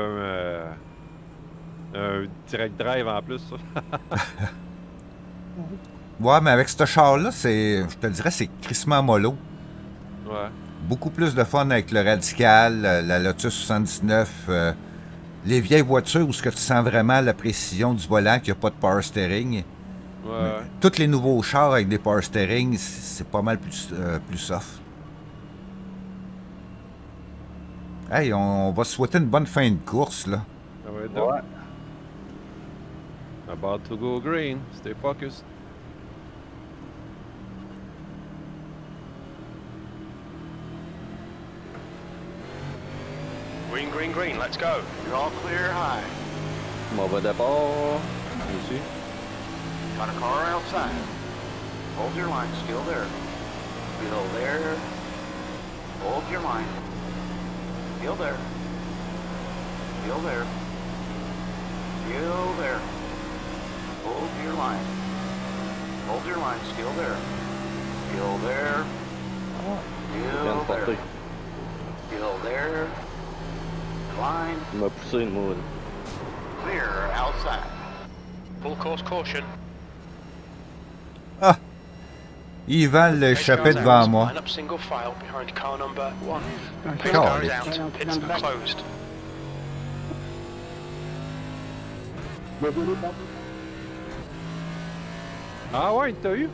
un direct drive en plus, ça. Ouais, mais avec ce char-là, c'est... Je te dirais, c'est crissement mollo. Ouais. Beaucoup plus de fun avec le Radical, la Lotus 79, les vieilles voitures où ce que tu sens vraiment la précision du volant, qu'il n'y a pas de power steering. Ouais. Tous les nouveaux chars avec des power steering, c'est pas mal plus soft. Hey, on va se souhaiter une bonne fin de course, là. Ah ouais, donc. About to go green. Stay focused. Green, green, green, let's go. You're all clear high. Mauvais départ. Ici. Got a car outside. Hold your line, still there. Still there. Hold your line. Still there. Still there. Still there. Hold your line. Hold your line, still there. Still there. Bien Still porté. there. Still there. Line Il m'a poussé le mot. clear outside. Full course caution. Ah! Yvan l'a Race échappé cars devant out. moi. Line up single file behind car number 1. Race Oh, car is les- out. Pits are closed. Ah ouais, t'as eu?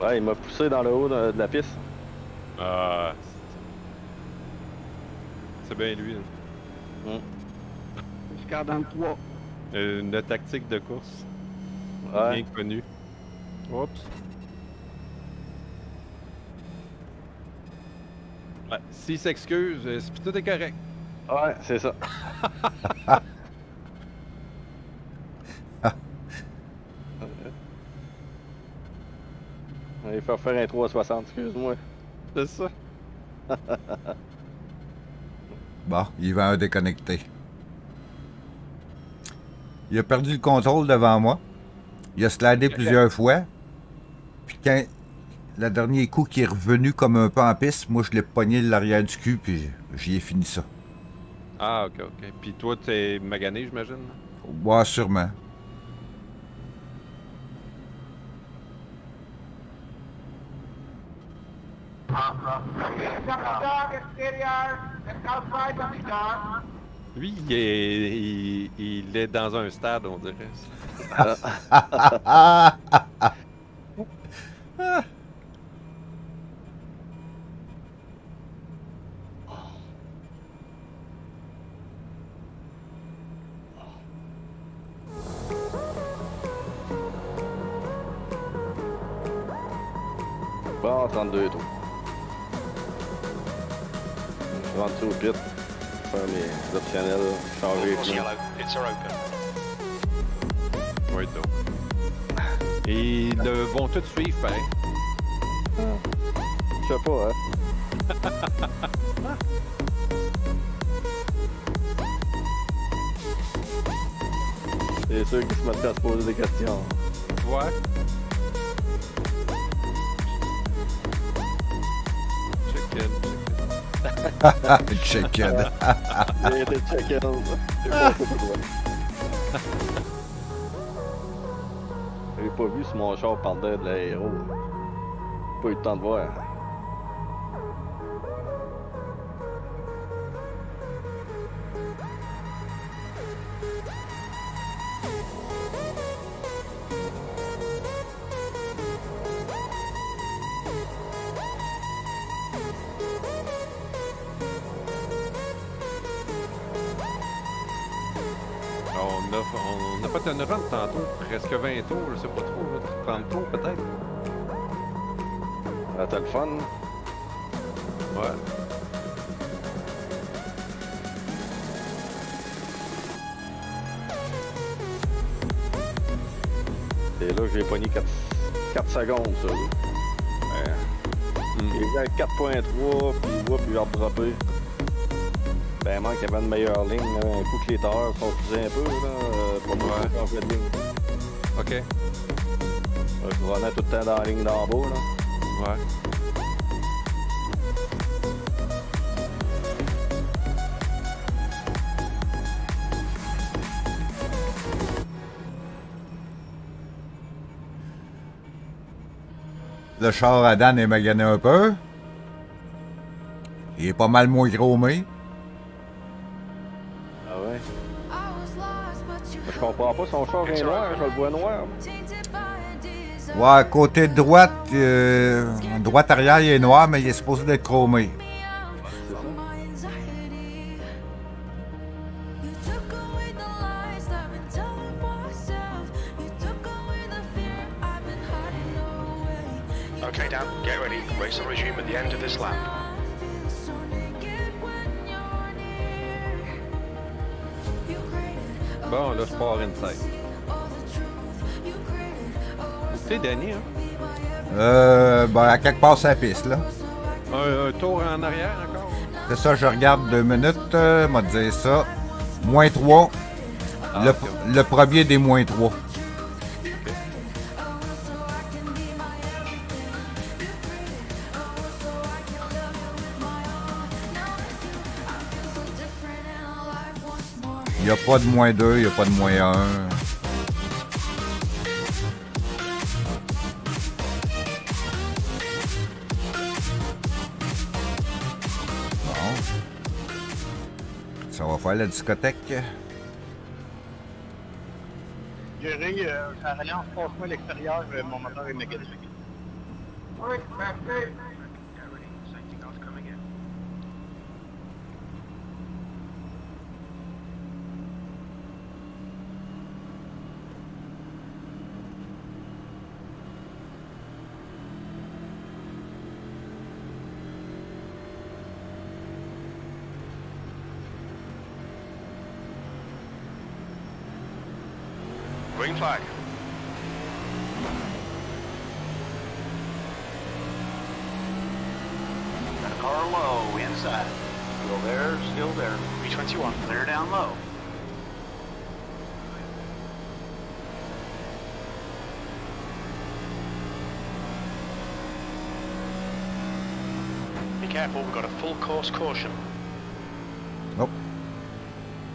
Ouais, il m'a poussé dans le haut de la piste. Ah. C'est bien lui. Là. Jusqu'à dans le 3. Une tactique de course. Ouais. Bien connue. Oups. Ouais, s'il s'excuse, tout est correct. Ouais, c'est ça. Il faut faire un 360, excuse-moi. C'est ça. Bon, Yvan a déconnecté. Il a perdu le contrôle devant moi. Il a slidé plusieurs fois. Puis quand le dernier coup qui est revenu comme un peu en piste, moi je l'ai pogné de l'arrière du cul puis j'y ai fini ça. Ah, ok, ok. Puis toi, t'es magané, j'imagine? Ouais, sûrement. Lui, il est dans un stade, on dirait. Bon, 32 tours. Je rentre au pit. Faire mes optionnels, changer les Full course pneus. yellow. Pits are open. Ouais, donc. Et ils vont tous suivre, pareil. Je sais pas, hein. C'est sûr qu'ils se mettent à se poser des questions. Ouais. Chicken. Chicken. Il était chicken. J'ai pas fait de droit. J'ai pas vu si mon char pendait de l'aéro. Pas eu le temps de voir. On a fait une run tantôt, presque 20 tours, je sais pas trop, 30 tours peut-être. Ah, t'as le fun? Ouais. C'est là que j'ai pogné 4 secondes, ça. Il est à 4.3, puis il voit, puis il va redropper. Ben, manque qu'il y avait une meilleure ligne, là. Un coup que les tailleurs sont fusés un peu, là. Pour moi, Ouais. en fait de ligne. Ok. Je renais tout le temps dans la ligne d'en bas, là. Ouais. Le char à Dan est magané un peu. Il est pas mal moins chromé. Ah ouais? Je comprends pas, son char est noir, je le vois noir. Ouais, côté droite, droite arrière, il est noir, mais il est supposé d'être chromé. Okay, Dan, get ready. Race will resume at the end of this lap. Bon, là, je pars inside. C'est Danny, hein? Ben, à quelque part, c'est la piste, là. Un tour en arrière encore? C'est ça, je regarde 2 minutes, m'a dit ça. Moins 3. Ah, Le, ok. le premier des moins 3. Il n'y a pas de moins 2, il n'y a pas de moins 1. Bon. Ça va faire la discothèque. Jerry, ça relance, passe-moi à l'extérieur, mon moteur est négatif. Green flag. Got a car low inside. Still there, still there. B21. Clear down low. Be careful, we've got a full course caution.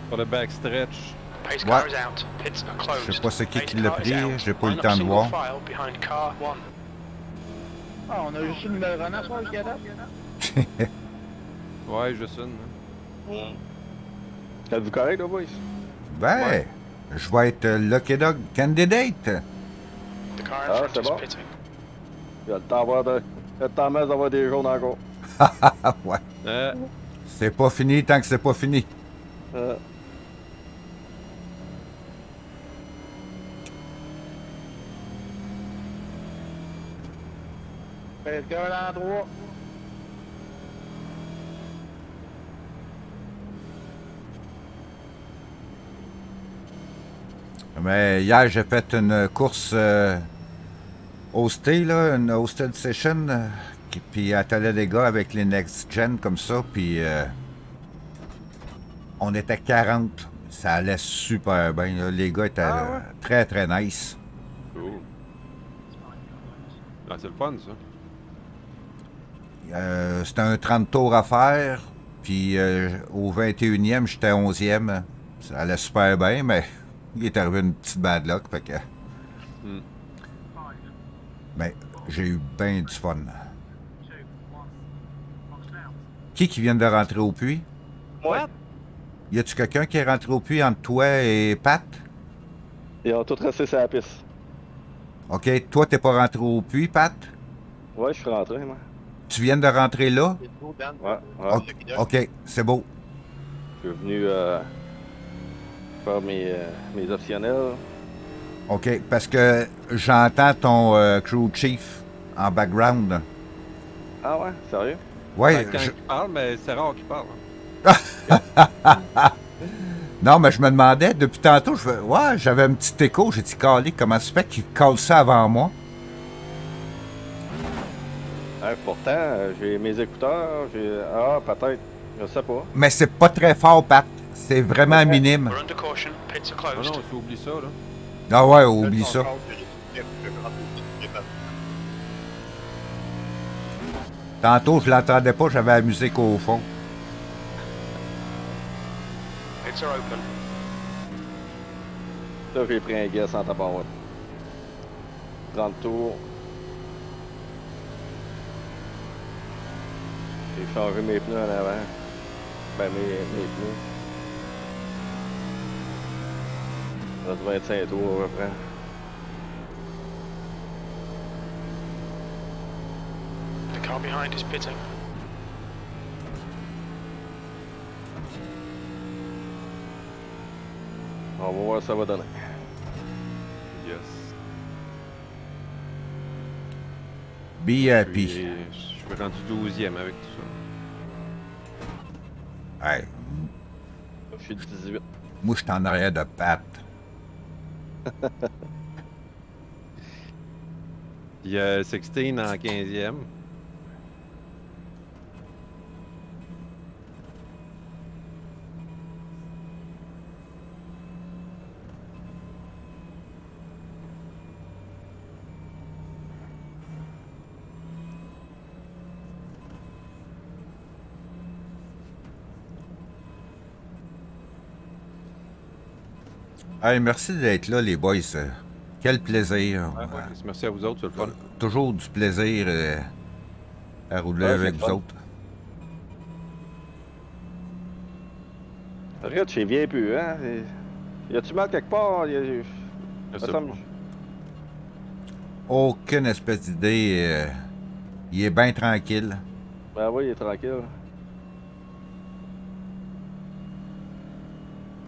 Pour le backstretch. Pace car Ouais. is out. Pits are closed. Je sais pas c'est qui Pace l'a car is pris, out. j'ai pas eu le Line up temps de single voir. file behind car 1. Ah, on a juste une nouvelle run à soir jusqu'à date. Ouais, juste une. hein. Êtes-vous correct, là, boys? Ben, Ouais. je vais être Lucky Dog Candidate. The car in Ah, front c'est is bon. pitting. Il y a le temps d'avoir des jaunes encore. Ah ouais. Euh, C'est pas fini tant que c'est pas fini. Pace car dans 3. Mais hier, j'ai fait une course hosté, là, une hosted session, puis attendait des gars avec les next gen comme ça, puis on était 40. Ça allait super bien. Là. Les gars étaient très, très nice. Cool. Ah, c'est le fun, ça. C'était un 30 tours à faire, puis au 21e, j'étais 11e. Ça allait super bien, mais il est arrivé une petite bad luck, fait que... Mais j'ai eu bien du fun. Qui vient de rentrer au puits? Moi. Y a-tu quelqu'un qui est rentré au puits entre toi et Pat? Ils ont tous resté sur la piste. OK, toi, t'es pas rentré au puits, Pat? Ouais, je suis rentré, moi. Tu viens de rentrer là? Ouais, ouais. OK, c'est beau. Je suis venu faire mes optionnels. OK, parce que j'entends ton crew chief en background. Ah ouais, sérieux? Ouais, Quand il parle, mais c'est rare qu'il parle. Non, mais je me demandais, depuis tantôt, j'avais un petit écho. J'ai dit, calé, comment ça se fait qu'il colle ça avant moi? Pourtant, j'ai mes écouteurs, Ah, peut-être. Je sais pas. Mais c'est pas très fort, Pat. C'est vraiment minime. We're under caution. Pits are Non, closed. non, tu oublies ça, là. Ah ouais, oublie ça. Tantôt, je l'entendais pas, j'avais la musique au fond. Pits are open. Là, j'ai pris un guess en tabarouette. 30 tours. J'ai changé mes pneus en avant. Ben, mes pneus. Ça doit être 25 tours à peu près. The car behind is pitting. On va voir ce que ça va donner. Yes. Be happy. Je suis rendu 12e avec tout ça. Hey, Je suis 18. moi, je suis en arrière de Pat. Il y a 16 en 15e. Hey, merci d'être là, les boys. Quel plaisir. Ouais, merci à vous autres, c'est le fun. Toujours du plaisir à rouler Ouais, avec c'est vous fun. autres. Regarde, je viens plus, hein? Y a-tu mal quelque part? Je sais Attends, pas. Aucune espèce d'idée. Il est bien tranquille. Ben oui, il est tranquille.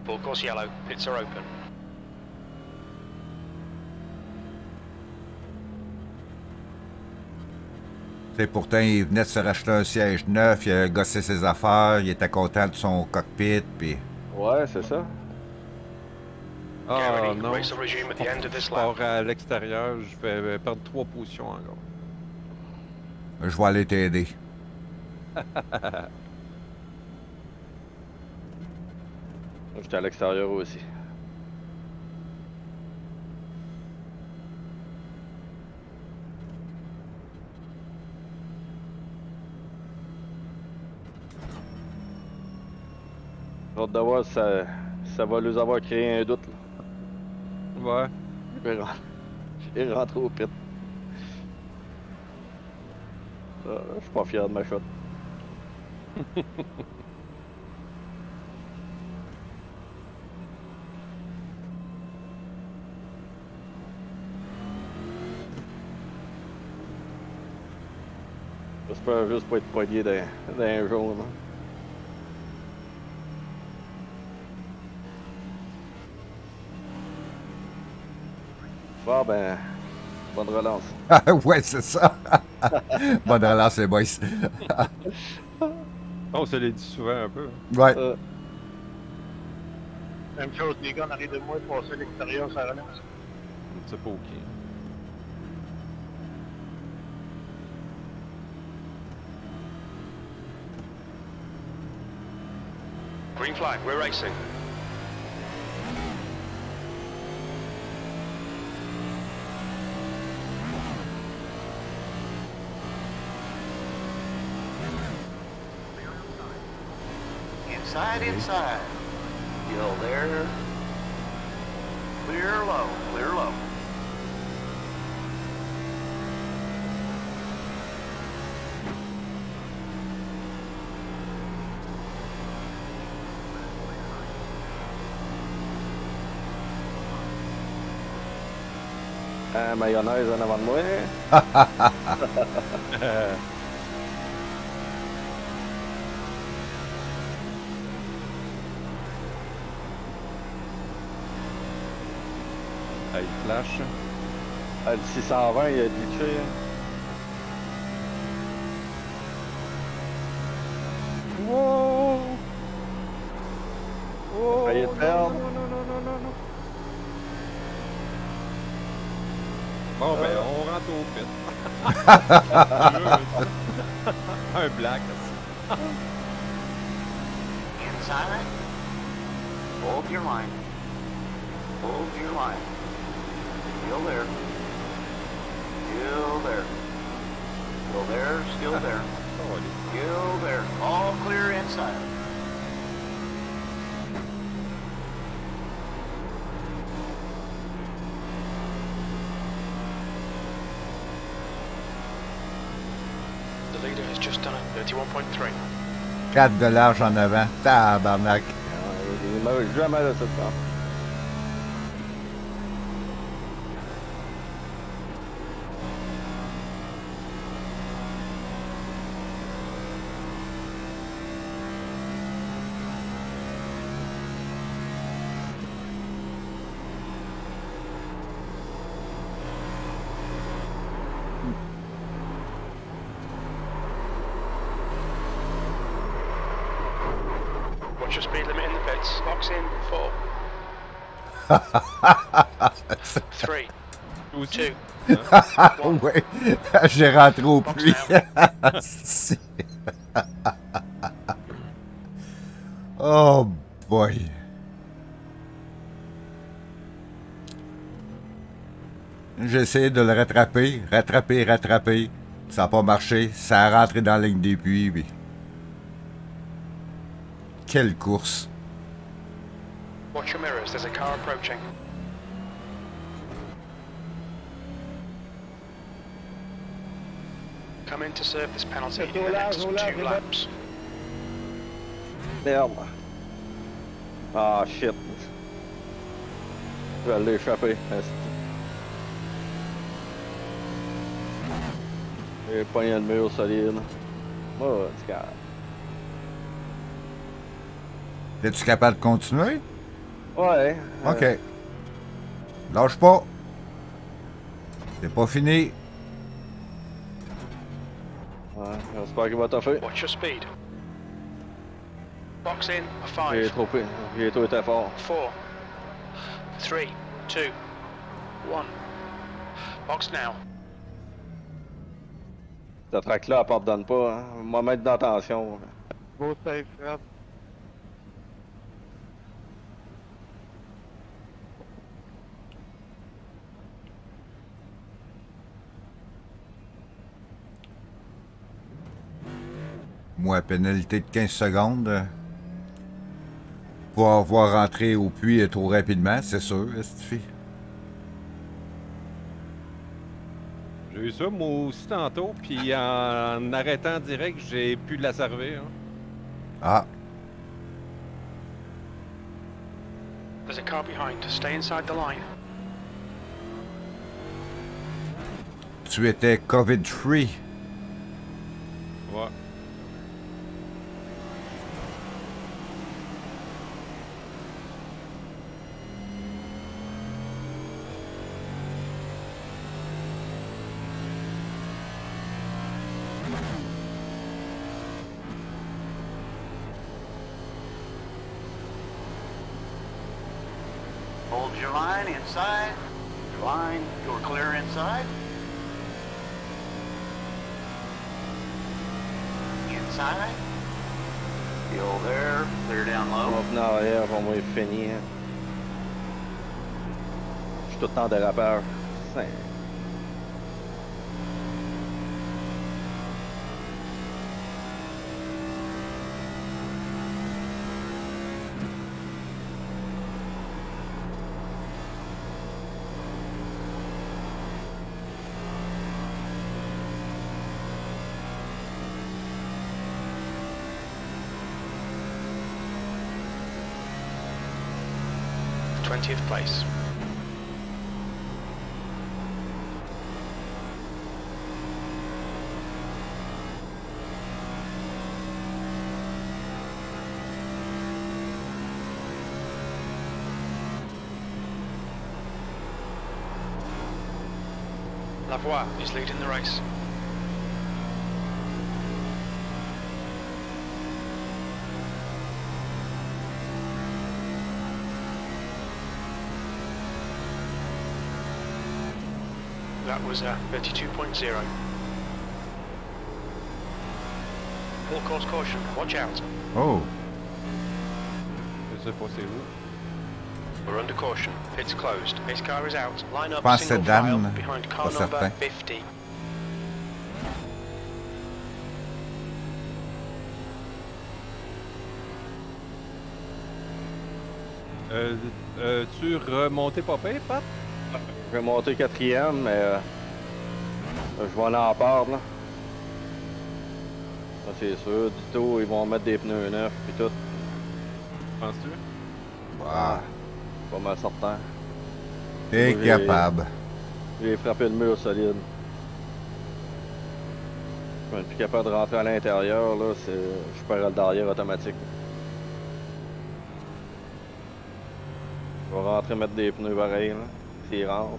Full course yellow. Pits are open. T'sais, pourtant, il venait de se racheter un siège neuf, il a gossé ses affaires, il était content de son cockpit, puis... Ouais, c'est ça. Ah Gary, non. race will resume at the end of this Je lap. pars à l'extérieur, je vais perdre 3 positions encore. Je vais aller t'aider. J'étais à l'extérieur aussi. J'ai hâte de voir si ça va nous avoir créé un doute. Là. Ouais. J'ai rentré au pit. Je suis pas fier de ma shot. J'espère juste pas être poigné dans un jaune. Hein. Bon ben, bonne relance. Ah ouais, c'est ça. Bonne relance, les boys. On se l'est dit souvent un peu. Ouais. Même chose, les gars en arrière de moi, passer à l'extérieur, ça relance. C'est pas OK. Green flag, we're racing. Inside, inside. Still there. Clear low, clear low. Mayonnaise en avant de moi. Hey, flash. Le 620, il a glitché. Wow! Oh, Failli te perdre. non. Bon, ben, on rentre au pit. Un black. Inside. Hold your line. Hold your line. Still there. Still there. Still there, still there. Still there. All clear inside. The leader has just done a 31.3. 4 de large en avant. Tabarnak. Il m'a jamais de cette temps. Watch your speed limit in the pits. Box in. 4. 3. 2. Oui, j'ai rentré au puits. Si. Oh boy. J'ai essayé de le rattraper. Ça n'a pas marché. Ça a rentré dans la ligne des puits. Mais... quelle course. Watch your mirrors. There's a car approaching. Come in to serve this penalty in the next 2 laps. Merde. Ah, shit. Je vais l'échapper. J'ai pogné le mur solide. Oh, c'est calme. Es-tu capable de continuer? Ouais. OK. Lâche pas. C'est pas fini. Ouais, j'espère qu'il va toffer. Watch your speed. Box in. A J'ai 5. trop été fort. 4. 3. 2. 1. Box now. Cette track-là, elle pardonne pas. Hein. Moi, mettre dans tension. Beau safe, Fred. Moi, pénalité de 15 secondes. Pour avoir rentré au puits trop rapidement, c'est sûr, cette fille. J'ai eu ça, moi aussi, tantôt, puis en arrêtant direct, j'ai pu la servir. Hein. Ah, There's a car behind. Stay inside the line. tu étais COVID-free. Ouais. Hold your line inside. Your line, you're clear inside. Inside. Fuel there. Clear down On va low. venir en arrière, on va y finir. Je suis tout le temps dérapeur. C'est- Twentieth place. Lavoie is leading the race. That was 32.0. Full course caution, watch out. Oh! Je sais pas c'est où. We're under caution. Pit's closed. His car is out. Line up Pense single c'est Dan, file behind car pas number certain. 50. Tu remontais pas pire, Pat? Je vais monter quatrième, mais je vais aller en part là. Ça c'est sûr. Du tout, ils vont mettre des pneus neufs puis tout. Penses-tu? Ah, Pas mal certain. t'es Oui. capable. J'ai frappé le mur solide. Je suis plus capable de rentrer à l'intérieur là, je perds le derrière automatique. Je vais rentrer mettre des pneus pareils là. S'ils rentrent.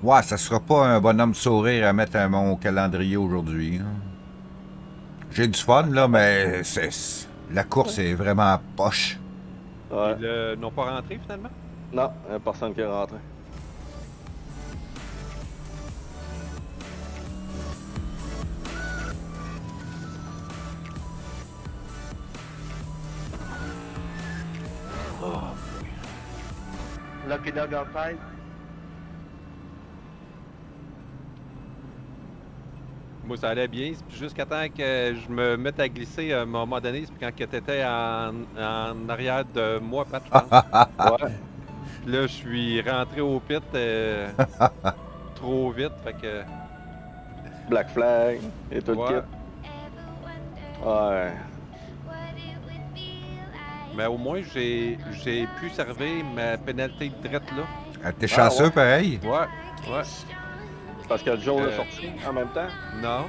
Ouais, ça sera pas un bonhomme sourire à mettre à mon calendrier aujourd'hui. Hein. J'ai du fun, là, mais la course est vraiment poche. Ouais. Ils n'ont pas rentré finalement? Non, il y a personne qui est rentré. Lucky Dog outside. Moi, ça allait bien. C'est jusqu'à temps que je me mette à glisser à un moment donné. C'est quand tu étais en arrière de moi, Pat, je pense. Ouais. Là, je suis rentré au pit trop vite. Fait que. Black Flag et tout Ouais. le kit. Ouais. Mais au moins, j'ai pu servir ma pénalité de drette là. Ah, t'es chanceux, ouais. pareil. Ouais, ouais. Parce que Joe est sorti en même temps. Non.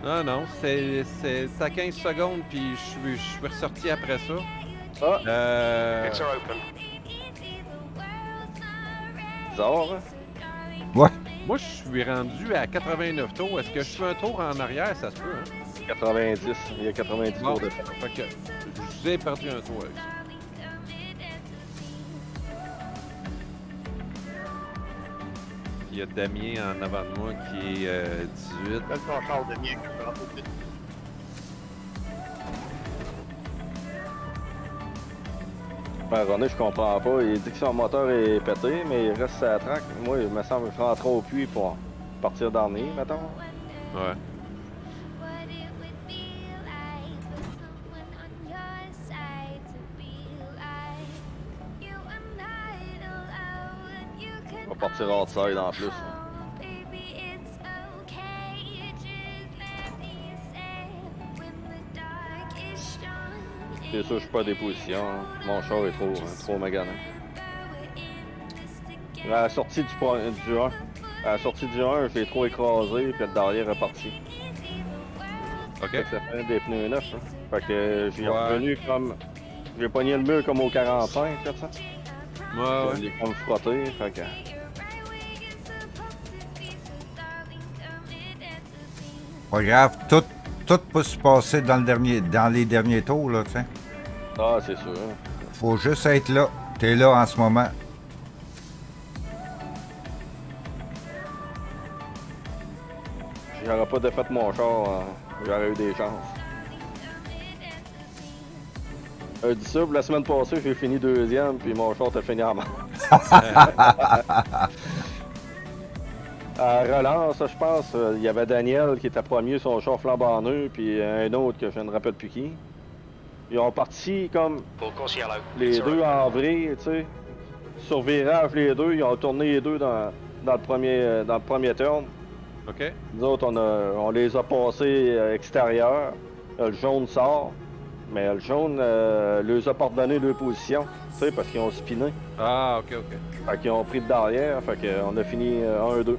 Non? Non, c'est à 15 secondes, puis je suis ressorti après ça. Ah, Pits are open. bizarre, hein? Ouais. Moi, je suis rendu à 89 tours. Est-ce que je fais un tour en arrière? Ça se peut, hein? 90. Il y a 90 Bon, tours de fait que j'ai perdu un tour avec ça. Il y a Damien en avant de moi qui est 18. Là, ton char de mien que je rentre au pit. Ben, René, je comprends pas. Il dit que son moteur est pété, mais il reste à la track. Moi, il me semble que je rentre au puits pour partir dernier, mettons. Ouais. On va partir outside en plus. C'est sûr, je suis pas des positions. Hein. Mon char est trop magané. À la sortie du 1. À la sortie du 1, j'ai trop écrasé, puis le derrière est parti. OK. Fait que ça fait des pneus neufs. Hein. Fait que j'ai Ouais. revenu comme. J'ai pogné le mur comme au 45, comme ça. Ouais. Il est comme frotté, fait que. Pas grave, tout peut se passer dans les derniers tours, là, tu sais. Ah, c'est sûr. Faut juste être là. T'es là en ce moment. j'aurais pas défait mon char, j'aurais eu des chances. Dit ça, la semaine passée, j'ai fini deuxième, puis mon char t'a fini en main. À relance, je pense, il y avait Daniel qui était premier, son char flambant neuf, puis un autre que je ne rappelle plus qui. Ils ont parti comme Full course yellow. les deux en vrai, tu sais. Sur virage, les deux, ils ont tourné les deux dans le premier turn. OK. Nous autres, on les a passés extérieurs. Le jaune sort, mais le jaune leur a pardonné leur position, tu sais, parce qu'ils ont spiné. Ah, OK, OK. Fait qu'ils ont pris de derrière, fait qu'on a fini 1-2.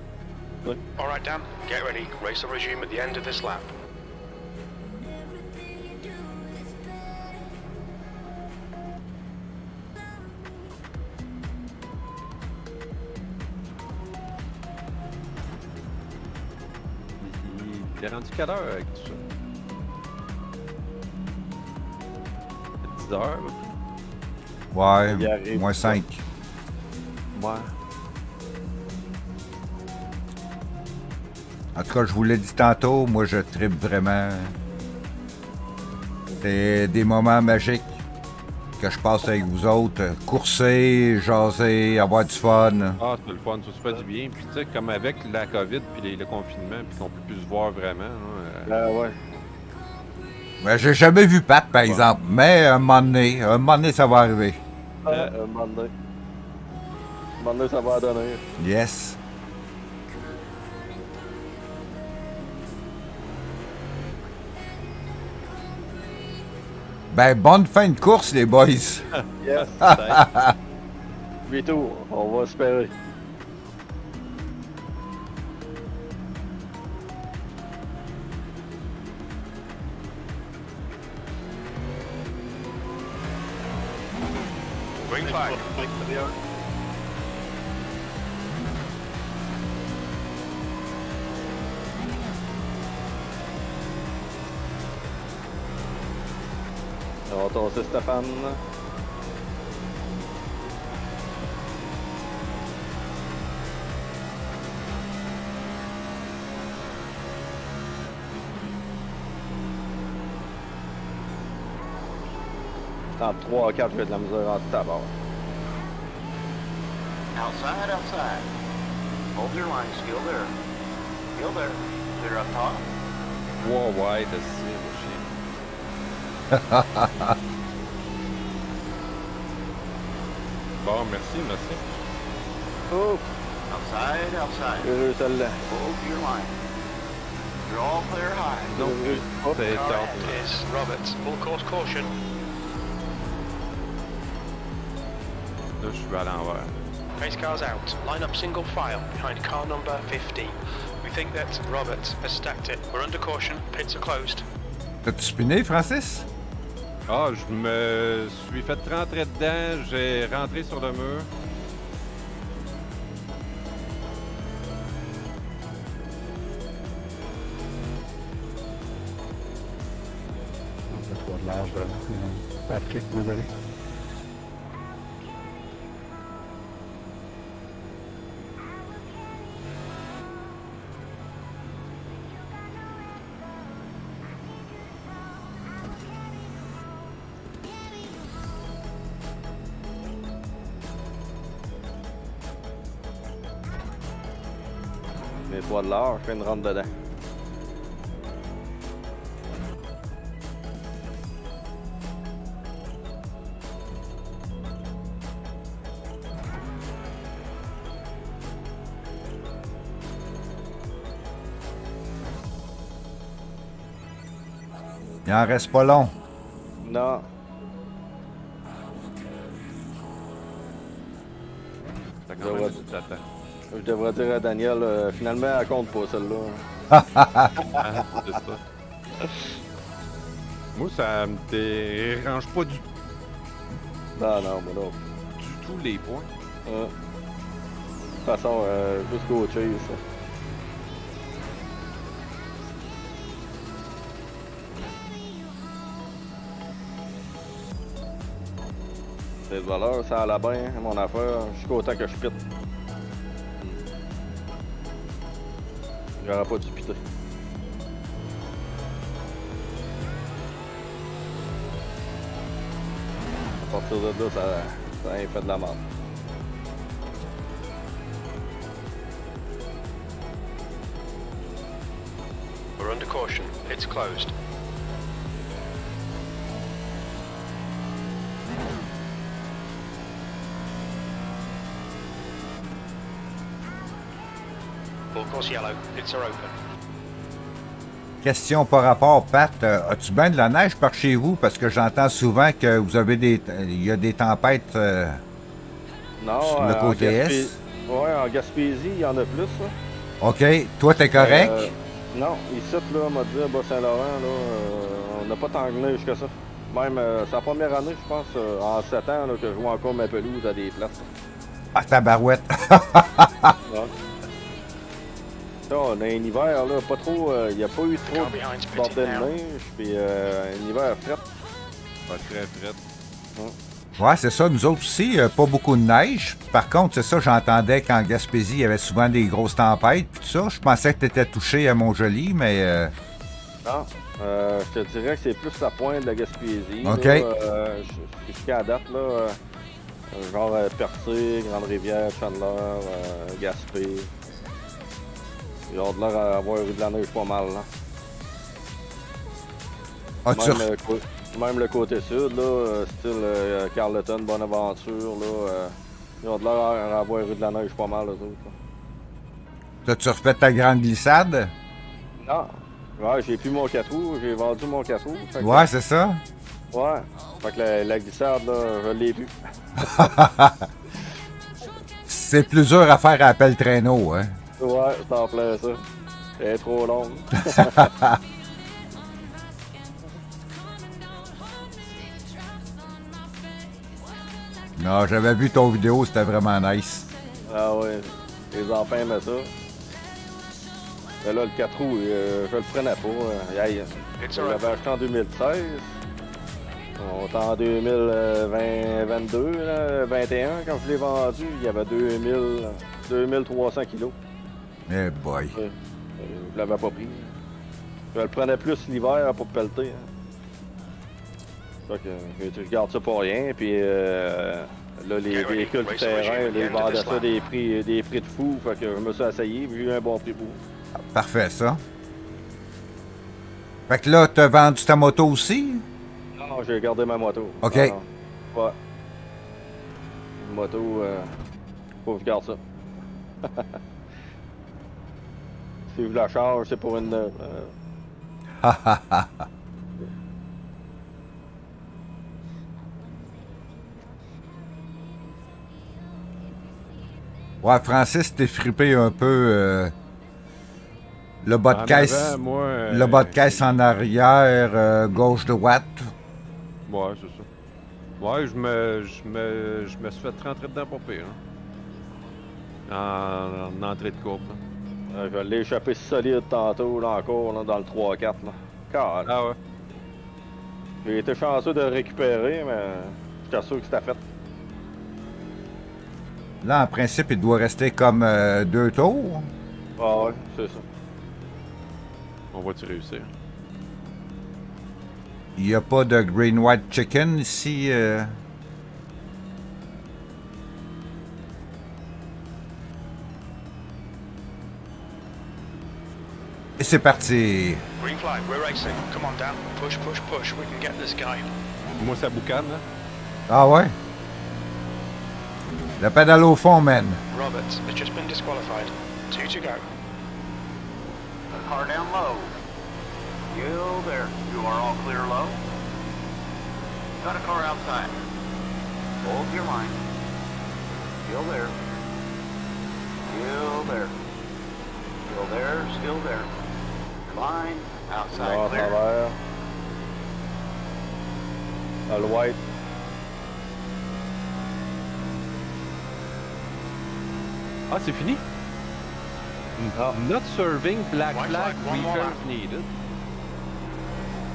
All right, Dan, get ready. Race will resume at the end of this lap. Il est rendu quelle heure avec tout ça? 10 heures, là. Il Ouais, arrive. moins 5. Ouais. En tout cas, je vous l'ai dit tantôt, moi je tripe vraiment. C'est des moments magiques que je passe avec vous autres. Courser, jaser, avoir du fun. Ah, c'est le fun, ça se fait du bien. Puis tu sais, comme avec la COVID puis le confinement, puis qu'on peut plus se voir vraiment. Hein, Ouais. Mais j'ai jamais vu Pat, par exemple. Mais un moment donné, ça va arriver. Un moment donné. Un moment donné, ça va donner. Yes. Ben, bonne fin de course, les boys. Yes. 8 tours, on va espérer. Green flag. On va tasser Stéphane. En 3 à 4, je vais de la misère en tabac. Outside, outside. Hold your line, still there. Still there. Clear up top. Wow, ouais, t'as si, mon chien. Bon, merci. Oh, Outside, outside. heureux celle-là. Hold your line. You're all clear high. Non, c'est Car tard. end is Roberts. Full course caution. Là, je suis à l'envers. Race cars out. Line up single file behind car number 15. We think that Roberts has stacked it. We're under caution. Pits are closed. T'as-tu spiné, Francis? Ah, je me suis fait rentrer dedans, j'ai rentré sur le mur. Ça soit de l'âge de Patrick, désolé. Mais toi de l'heure, je fais une rentre dedans. Il en reste pas long. Non. T'as quand même du temps. Je devrais dire à Daniel, finalement, elle compte pas celle-là. Ah, c'est ça. Moi, ça me dérange pas du Non, mais non. tout les points. De toute façon, jusqu'au chase, ça. C'est de valeur, ça allait bien, mon affaire, jusqu'au temps que je pite. J'aurais pas dû piter. partir de là, ça a fait de la merde. We're under caution. It's closed. Full course yellow. It's are open. Question par rapport, Pat. As-tu bien de la neige par chez vous? Parce que j'entends souvent que vous avez il y a des tempêtes Non, sur le côté est. Ouais, en Gaspésie, il y en a plus. Là. OK. Toi, t'es correct? Non, ici, là, on m'a dit, à Bas-Saint-Laurent, là, on n'a pas tant de neige que ça. Même, c'est la première année, je pense, en 7 ans, là, que je vois encore ma pelouse à des places. Ah, tabarouette! Ouais. Ça, on a un hiver, là, pas trop, il n'y a pas eu trop de bordel de neige, puis un hiver fret. Pas très fret. Ouais, c'est ça. Nous autres aussi, pas beaucoup de neige. Par contre, c'est ça, j'entendais qu'en Gaspésie, il y avait souvent des grosses tempêtes, puis tout ça. Je pensais que tu étais touché à Montjoli, mais... Non, je te dirais que c'est plus la pointe de la Gaspésie. OK. Jusqu'à la date, là, genre Percé, Grande-Rivière, Chandler, Gaspé. Ils ont de l'air à avoir eu de la neige pas mal, là. Même le côté sud, là, style Carleton, Bonaventure, là, ils ont de l'air à avoir eu de la neige pas mal, eux autres. T'as-tu refait ta grande glissade? Non. Ouais, j'ai plus mon 4 roues, j'ai vendu mon 4 roues. Ouais, c'est ça? Ouais. Fait que la glissade, là, je l'ai vue. C'est plus dur à faire à appel traîneau, hein? Ouais, c'est en plein ça. Elle est trop longue. Non, j'avais vu ton vidéo, c'était vraiment nice. Ah ouais, les enfants aimaient ça. Mais là, le 4 roues, je le prenais pas. Je l'avais acheté en 2016. On est en 2022, 2021, quand je l'ai vendu, il y avait 2300 kilos. Eh boy. Je l'avais pas pris. Je le prenais plus l'hiver pour pelleter. Hein. Fait que tu regardes ça pour rien, puis là, les véhicules du terrain, ils vendaient ça des prix de fou. Fait que je me suis essayé, j'ai eu un bon prix pour. Parfait, ça. Fait que là, t'as vendu ta moto aussi? Non, j'ai gardé ma moto. OK. Non, non. Ouais. Une moto, faut que je garde ça. Si je la charge, c'est pour une neuve. Ouais, Francis, t'es frippé un peu. Le bas de caisse. Avant, moi, le bas de caisse en arrière, gauche-droite. Ouais, c'est ça. Ouais, je me suis fait rentrer dedans pour pire. Hein. En entrée de courbe. Je l'ai échappé solide tantôt, là encore, là, dans le 3-4. Là. Ah ouais. J'ai été chanceux de récupérer, mais j'étais sûr que c'était fait. Là, en principe, il doit rester comme 2 tours. Ah ouais, c'est ça. On va-tu réussir? Il n'y a pas de green white chicken ici. Et c'est parti. Green flag, we're racing. Come on, Dan. Push, push, push. We can get this guy. Moi, ça boucane, là. Ah ouais? La pédale au fond, man. Robert has just been disqualified. 2 to go. The car down low. Still there. You are all clear low. Got a car outside. Hold your line. Still there. Still there. Still there. Still there. Line outside Non, à clear. travers. Dans le white. Ah, c'est fini? Not serving black White flag, flag, one more repairs lap. needed.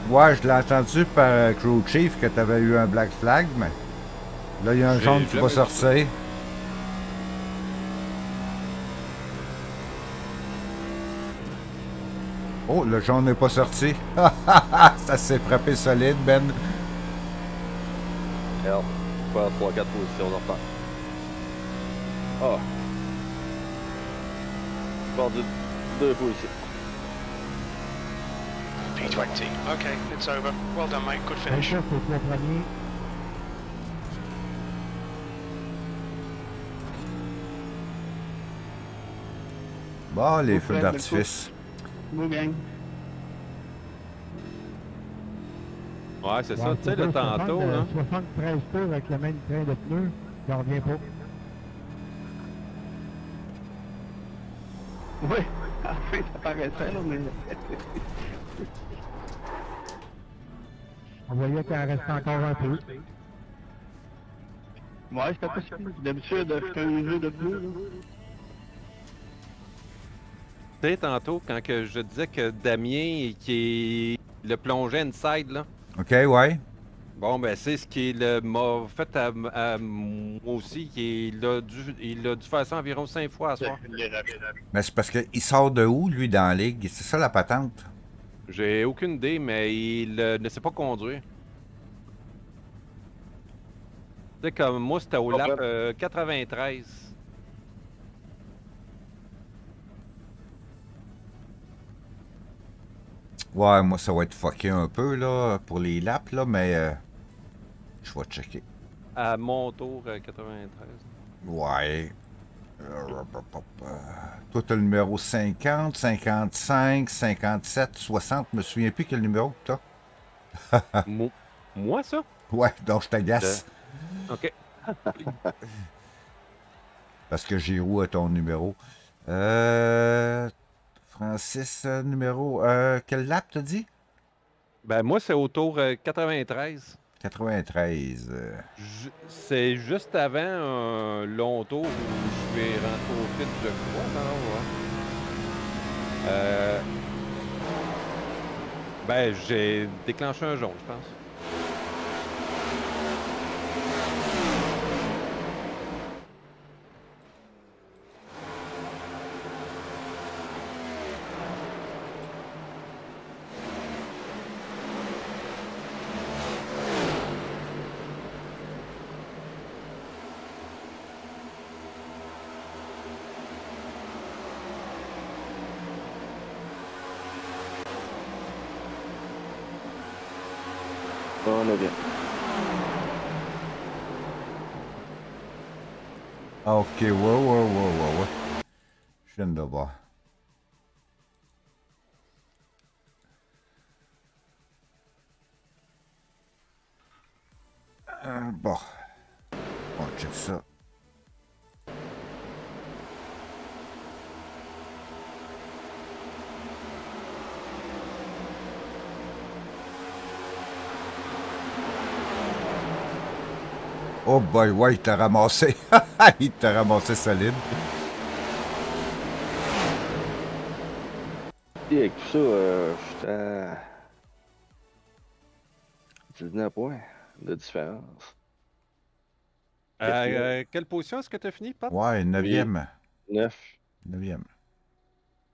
Ouais, je l'ai entendu par Crew Chief que tu avais eu un black flag, mais là, il y a un J'ai jaune qui va jamais sortir. Oh, le jaune n'est pas sorti. Ça s'est frappé solide, Ben. Merde. Faire 3-4 positions en retard. Ah! Perdu 2 positions. P20. Okay, it's over. Well done, mate. Good finish. Ça, c'est le premier. Bon, les Bon, feux Fred, d'artifice. Beau gang. Ouais, c'est ça. Ouais, Tu sais, le 60, tantôt, là. 73 tours avec le même train de pneus, j'en reviens pas. Oui, à la fin, ça paraissait, là, mais. On voyait qu'il en restait encore un peu. Ouais, c'était pas si pire. D'habitude, je fais un jeu de plus, là. Tu sais, tantôt, quand que je disais que Damien, qui le plongeait inside, là. OK, ouais. Bon, ben, c'est ce qu'il m'a fait à moi aussi. Il a dû faire ça environ 5 fois à soir. Il est rapide. Mais c'est parce qu'il sort de où, lui, dans la ligue? C'est ça, la patente? J'ai aucune idée, mais il ne sait pas conduire. Tu sais, comme moi, c'était au lap 93. Ouais, moi, ça va être fucké un peu, là, pour les laps, là, mais je vais checker. À mon tour, 93. Ouais. Toi, t'as le numéro 50, 55, 57, 60. Je me souviens plus quel numéro que t'as. Moi, ça? Ouais, donc je t'agace. OK. Parce que Giroud a ton numéro. Francis, numéro... quel lap t'as dit? Ben, moi, c'est au tour 93. 93. C'est juste avant un long tour où je vais rentrer au pit, je crois. Non, ouais. Ben, j'ai déclenché un jaune, je pense. On est bien. OK, ouais. Je viens de voir. Bon. On check ça. Oh boy, ouais, il t'a ramassé. Il t'a ramassé solide. Et avec tout ça, j'étais à 19 points de différence. Quelle position est-ce que tu as fini, Pat? Ouais, 9e. 9. 9e.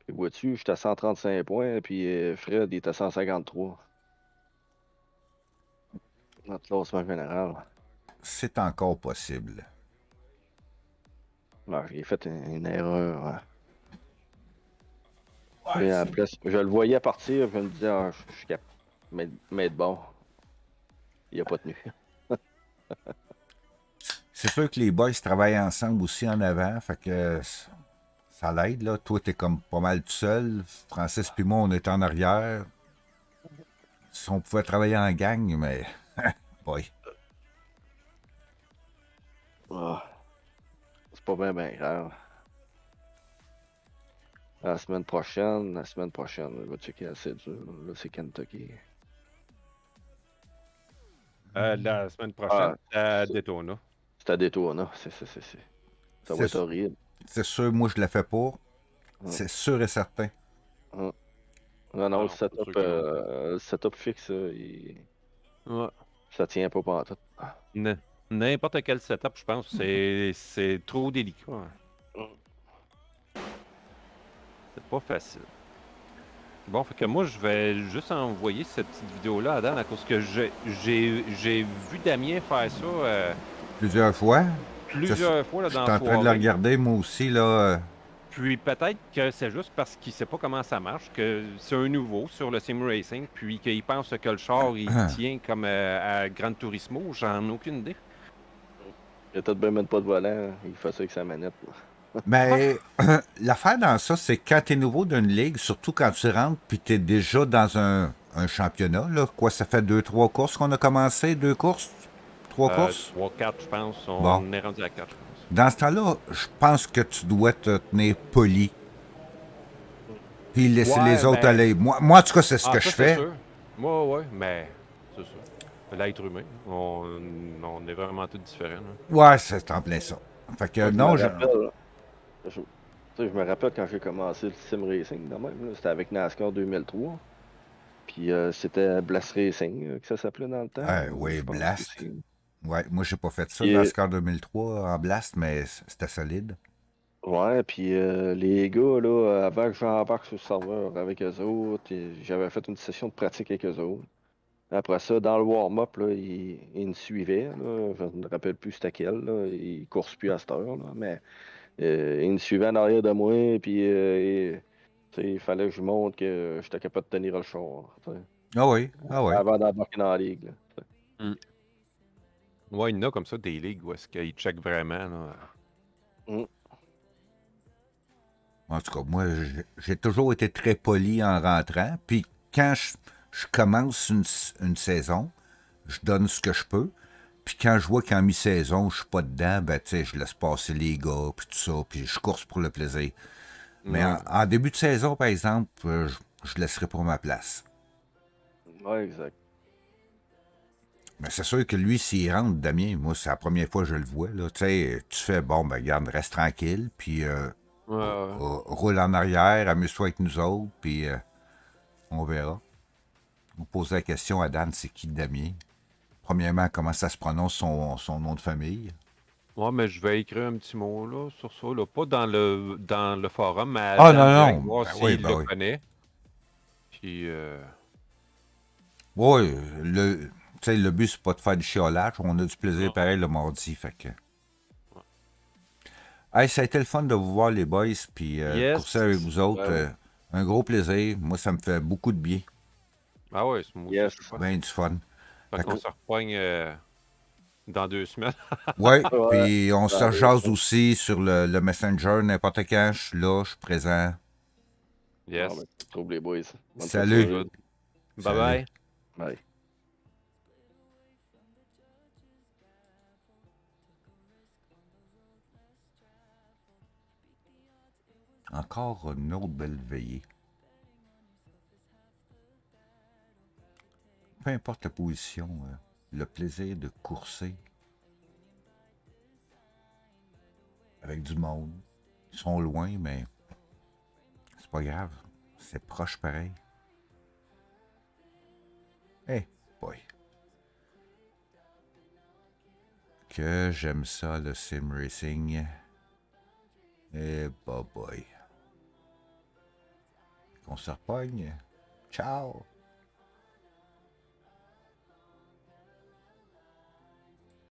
Et vois-tu, j'étais à 135 points, puis Fred, il est à 153. Notre classement général. C'est encore possible. Ouais, j'ai fait une erreur. Hein. Ouais, Et en plus, je le voyais partir, je me disais, ah, je suis capable de mettre bon. Il a pas tenu. c'est sûr que les boys travaillent ensemble aussi en avant, fait que ça l'aide, là. Toi, t'es comme pas mal tout seul. Francis puis moi, on est en arrière. Si on pouvait travailler en gang, mais... boy. Ah, c'est pas bien grave. La semaine prochaine, je vais checker assez dur. Là, c'est Kentucky. La semaine prochaine, à Daytona. C'est à Daytona, ça va être horrible. C'est sûr, moi, je le fais pas. C'est sûr et certain. Non, Non, le setup fixe, Ouais. ça tient pas pantoute. N'importe quel setup, je pense, c'est trop délicat. C'est pas facile. Bon, fait que moi, je vais juste envoyer cette petite vidéo-là à Dan à cause que j'ai vu Damien faire ça Plusieurs fois. plusieurs fois là, Je dans suis la en train de le soirée. regarder, moi aussi, là. Puis peut-être que c'est juste parce qu'il sait pas comment ça marche, que c'est un nouveau sur le Sim Racing, puis qu'il pense que le char, il tient comme à Gran Turismo. J'en ai aucune idée. Il a peut-être bien même pas de volant. Il fait ça avec sa manette. Là. Mais l'affaire dans ça, c'est que quand tu es nouveau d'une ligue, surtout quand tu rentres puis tu es déjà dans un championnat, là, quoi, ça fait 2-3 courses qu'on a commencé, 2 courses, 3 courses? 3, 4, je pense. On Bon. est rendu à 4, je pense. Dans ce temps-là, je pense que tu dois te tenir poli puis laisser Ouais, les autres ben- aller. Moi, en tout cas, c'est ce que je ça, c'est fais. sûr. Moi, ouais, mais c'est ça. L'être humain, on est vraiment tous différents. Là. Ouais, c'est en plein ça. Fait que non, Je me rappelle, là. Tu sais, je me rappelle quand j'ai commencé le sim racing, de même, là, c'était avec NASCAR 2003. Puis c'était Blast Racing que ça s'appelait dans le temps. oui, je pense Blast. aussi. Ouais, moi, j'ai pas fait ça Puis, dans le score 2003 en Blast, mais c'était solide. Ouais, puis les gars, là, avant que j'embarque sur le serveur avec eux autres, j'avais fait une session de pratique avec eux autres. Après ça, dans le warm-up, là, ils me suivaient. Là, je ne me rappelle plus c'était quel. Là, ils ne coursent plus à cette heure. Là, mais ils me suivaient en arrière de moi. Puis tu sais, il fallait que je montre que j'étais capable de tenir le char. Tu sais, Ah oui, ah oui. avant d'embarquer dans la ligue. Là, tu sais. Ouais, il y en a comme ça des ligues où est-ce qu'ils checkent vraiment. Là. En tout cas, moi, j'ai toujours été très poli en rentrant. Puis quand je commence une saison, je donne ce que je peux. Puis quand je vois qu'en mi-saison, je suis pas dedans, ben tu sais, je laisse passer les gars, puis tout ça, puis je course pour le plaisir. Mais en début de saison, par exemple, je laisserai pour ma place. Ouais, exact. Mais c'est sûr que lui, s'il rentre, Damien, moi, c'est la première fois que je le vois. Là. Tu sais, tu fais, bon, ben regarde, reste tranquille, puis roule en arrière, amuse-toi avec nous autres, puis on verra. On pose la question à Dan, c'est qui Damien? Premièrement, comment ça se prononce son nom de famille? Ouais, mais je vais écrire un petit mot là, sur ça. Là. Pas dans le forum, mais Ah, dans non, voir ben s'il oui, ben le oui. connaît. Puis, Oui, tu sais, le but, c'est pas de faire du chiolage. On a du plaisir pareil le mardi, fait que... Hey, ça a été le fun de vous voir, les boys, puis Yes. courser avec vous autres. Ouais. Un gros plaisir. Moi, ça me fait beaucoup de bien. ah ouais, c'est moi aussi, Yes. c'est le fun. Ben du fun. Fait qu'on se repoigne dans 2 semaines. Oui, Ouais. puis on se Ouais. jase aussi sur le Messenger n'importe quand. Je suis là, je suis présent. Yes. Ah, ben, trouve les boys. Bonne Salut. soirée. Bye bye. Bye. Encore une autre belle veillée. Peu importe la position, le plaisir de courser avec du monde. Ils sont loin, mais c'est pas grave. C'est proche pareil. Eh, boy. Que j'aime ça, le sim racing. Eh, boy. Qu'on se repogne. Ciao!